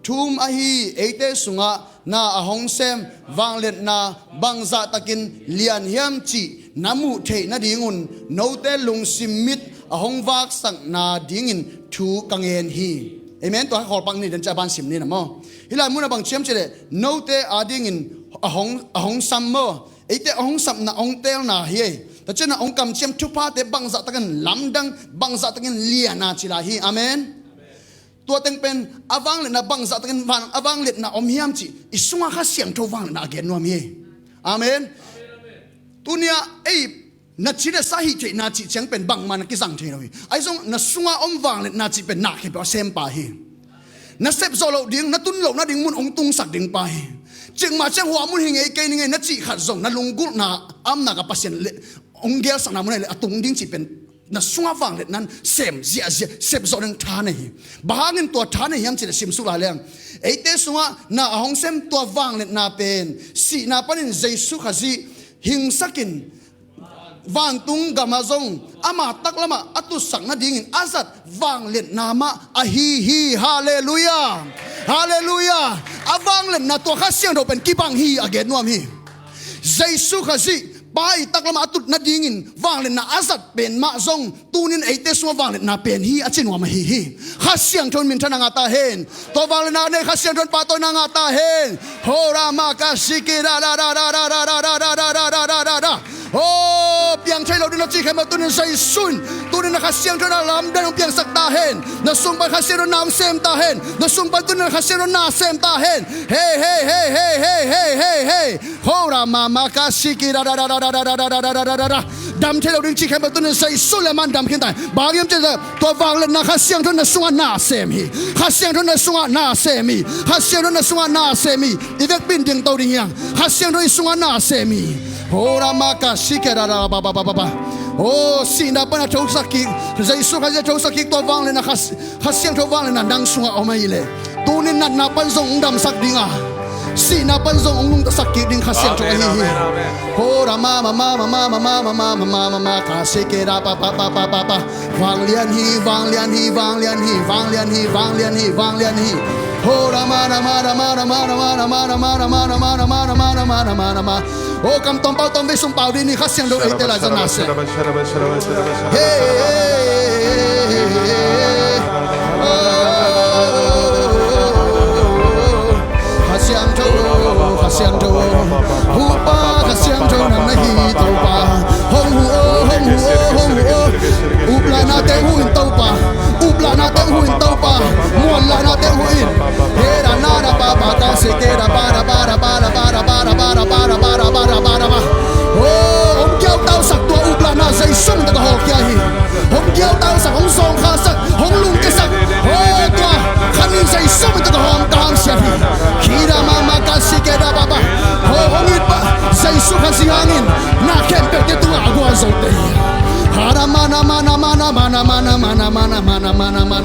A: thum ahi eite sunga na ahong sem wanglet na bangza takin lian hiam chi namu the na dingun note lung simit ahong wak sang na dingin thu kangen hi amen to khol pang ni dan cha ban sim ni na mo hilai mun bang chiam chele note ading in ahong sam mo eite ahong sam na ong tel na hi ta chena ong kam chiam thupa te bangza takin lamdang bangza takin liana chila hi amen tua teng pen awang le na bangza takin van awang let na om hiam chi isunga kha siang tho wang na gen nuam hi amen tunia ei na chile sahi che na chi chang pen bang man ki sang the hi ai song na sunga om wang let na chi pen na ke pa sem pa hi na sep zo lo ding na tun lo na ding mun ong tung sak ding pa hi cheng ma chang hua mun hi ngei ke ni ngei na chi khat zong na lungul na am na ka pasien le ong gel sang na mun le atung ding chi pen na sunga wang let nan sem zia sep zo nang tha nei bahangin to tha nei hiam chi sim su la leng eite sunga na ahong sem to wang let na pen si na panin jesu khazi hing sakin wang tung gamazong ama taklama atu sang na dingin azat wang let nama ahi hi hallelujah hallelujah awang let na to kha siang do pen kibang hi again nuam hi jesu khazi pai taklama atut na dingin wang let na azat pen ma zong tunin eite sunga wang let na pen hi achin wa ma hi hi kha siang thon min thana nga ta hen to wang let na ne kha siang thon pa to na nga ta hen hora ma ka sikira da da da da da da da da da da da oh piang chai lo din chi khem tunin sai sun tunin kha siang thon lam dan piang sak ta hen na sung pa kha siang nam sem ta hen na sung pa tunin kha siang na sem ta hen hey hey hey hey hey hey hey hey hora ma ma ka sikira da da da da dam chai lo din chi khem tunin sai suleman dam khin tai bagiam che to wang le na kha siang thon na sunga na sem hi kha siang thon na sunga na sem hi kha siang thon na sunga na sem hi ivek bin ding to ding yang kha siang thon sunga na sem hi hora ma ka sikira da ba ba ba ba oh sina pa na thau sakik jesu kha thau sakik to wang le na kha siang thau wang le na nang sunga omai le tunin nat na pan zong dam sak dinga sina pan zong ong sakik ding kha siang thau hi hora ma ma ma ma ma ma ma ma ma ma ma ka sikira pa pa pa pa pa wang lian hi wang lian hi wang lian hi wang lian hi wang lian hi wang lian hi hora ma na ma na ma na ma na ma na ma na ma na ma na ma na ma na ma na ma na ma na ma oh kam tom pau tom ve sung pau din ni kha siang do ei te la jana se hey kha siang do hu pa kha siang do na na hi to pa hong hu upla na te hu in to pa upla na te hu in to pa mon la na te hu in he ra na ra pa pa ka se ke ra pa ra pa ra pa ra pa ra pa ra pa ra pa ra pa ra pa ra pa ra pa oh ông kêu tao sặc tua upla na sai sum ta ho kya hi ông kêu tao sặc ông song kha sặc ông lung ke sặc oh tua khanin sai sum ta ho am tam sia hi khira mama ka se ke ra pa pa oh ông it pa sai su kha si hangin na kem pe te tu agwa zo te hara mana mana mana mana mana mana mana mana mana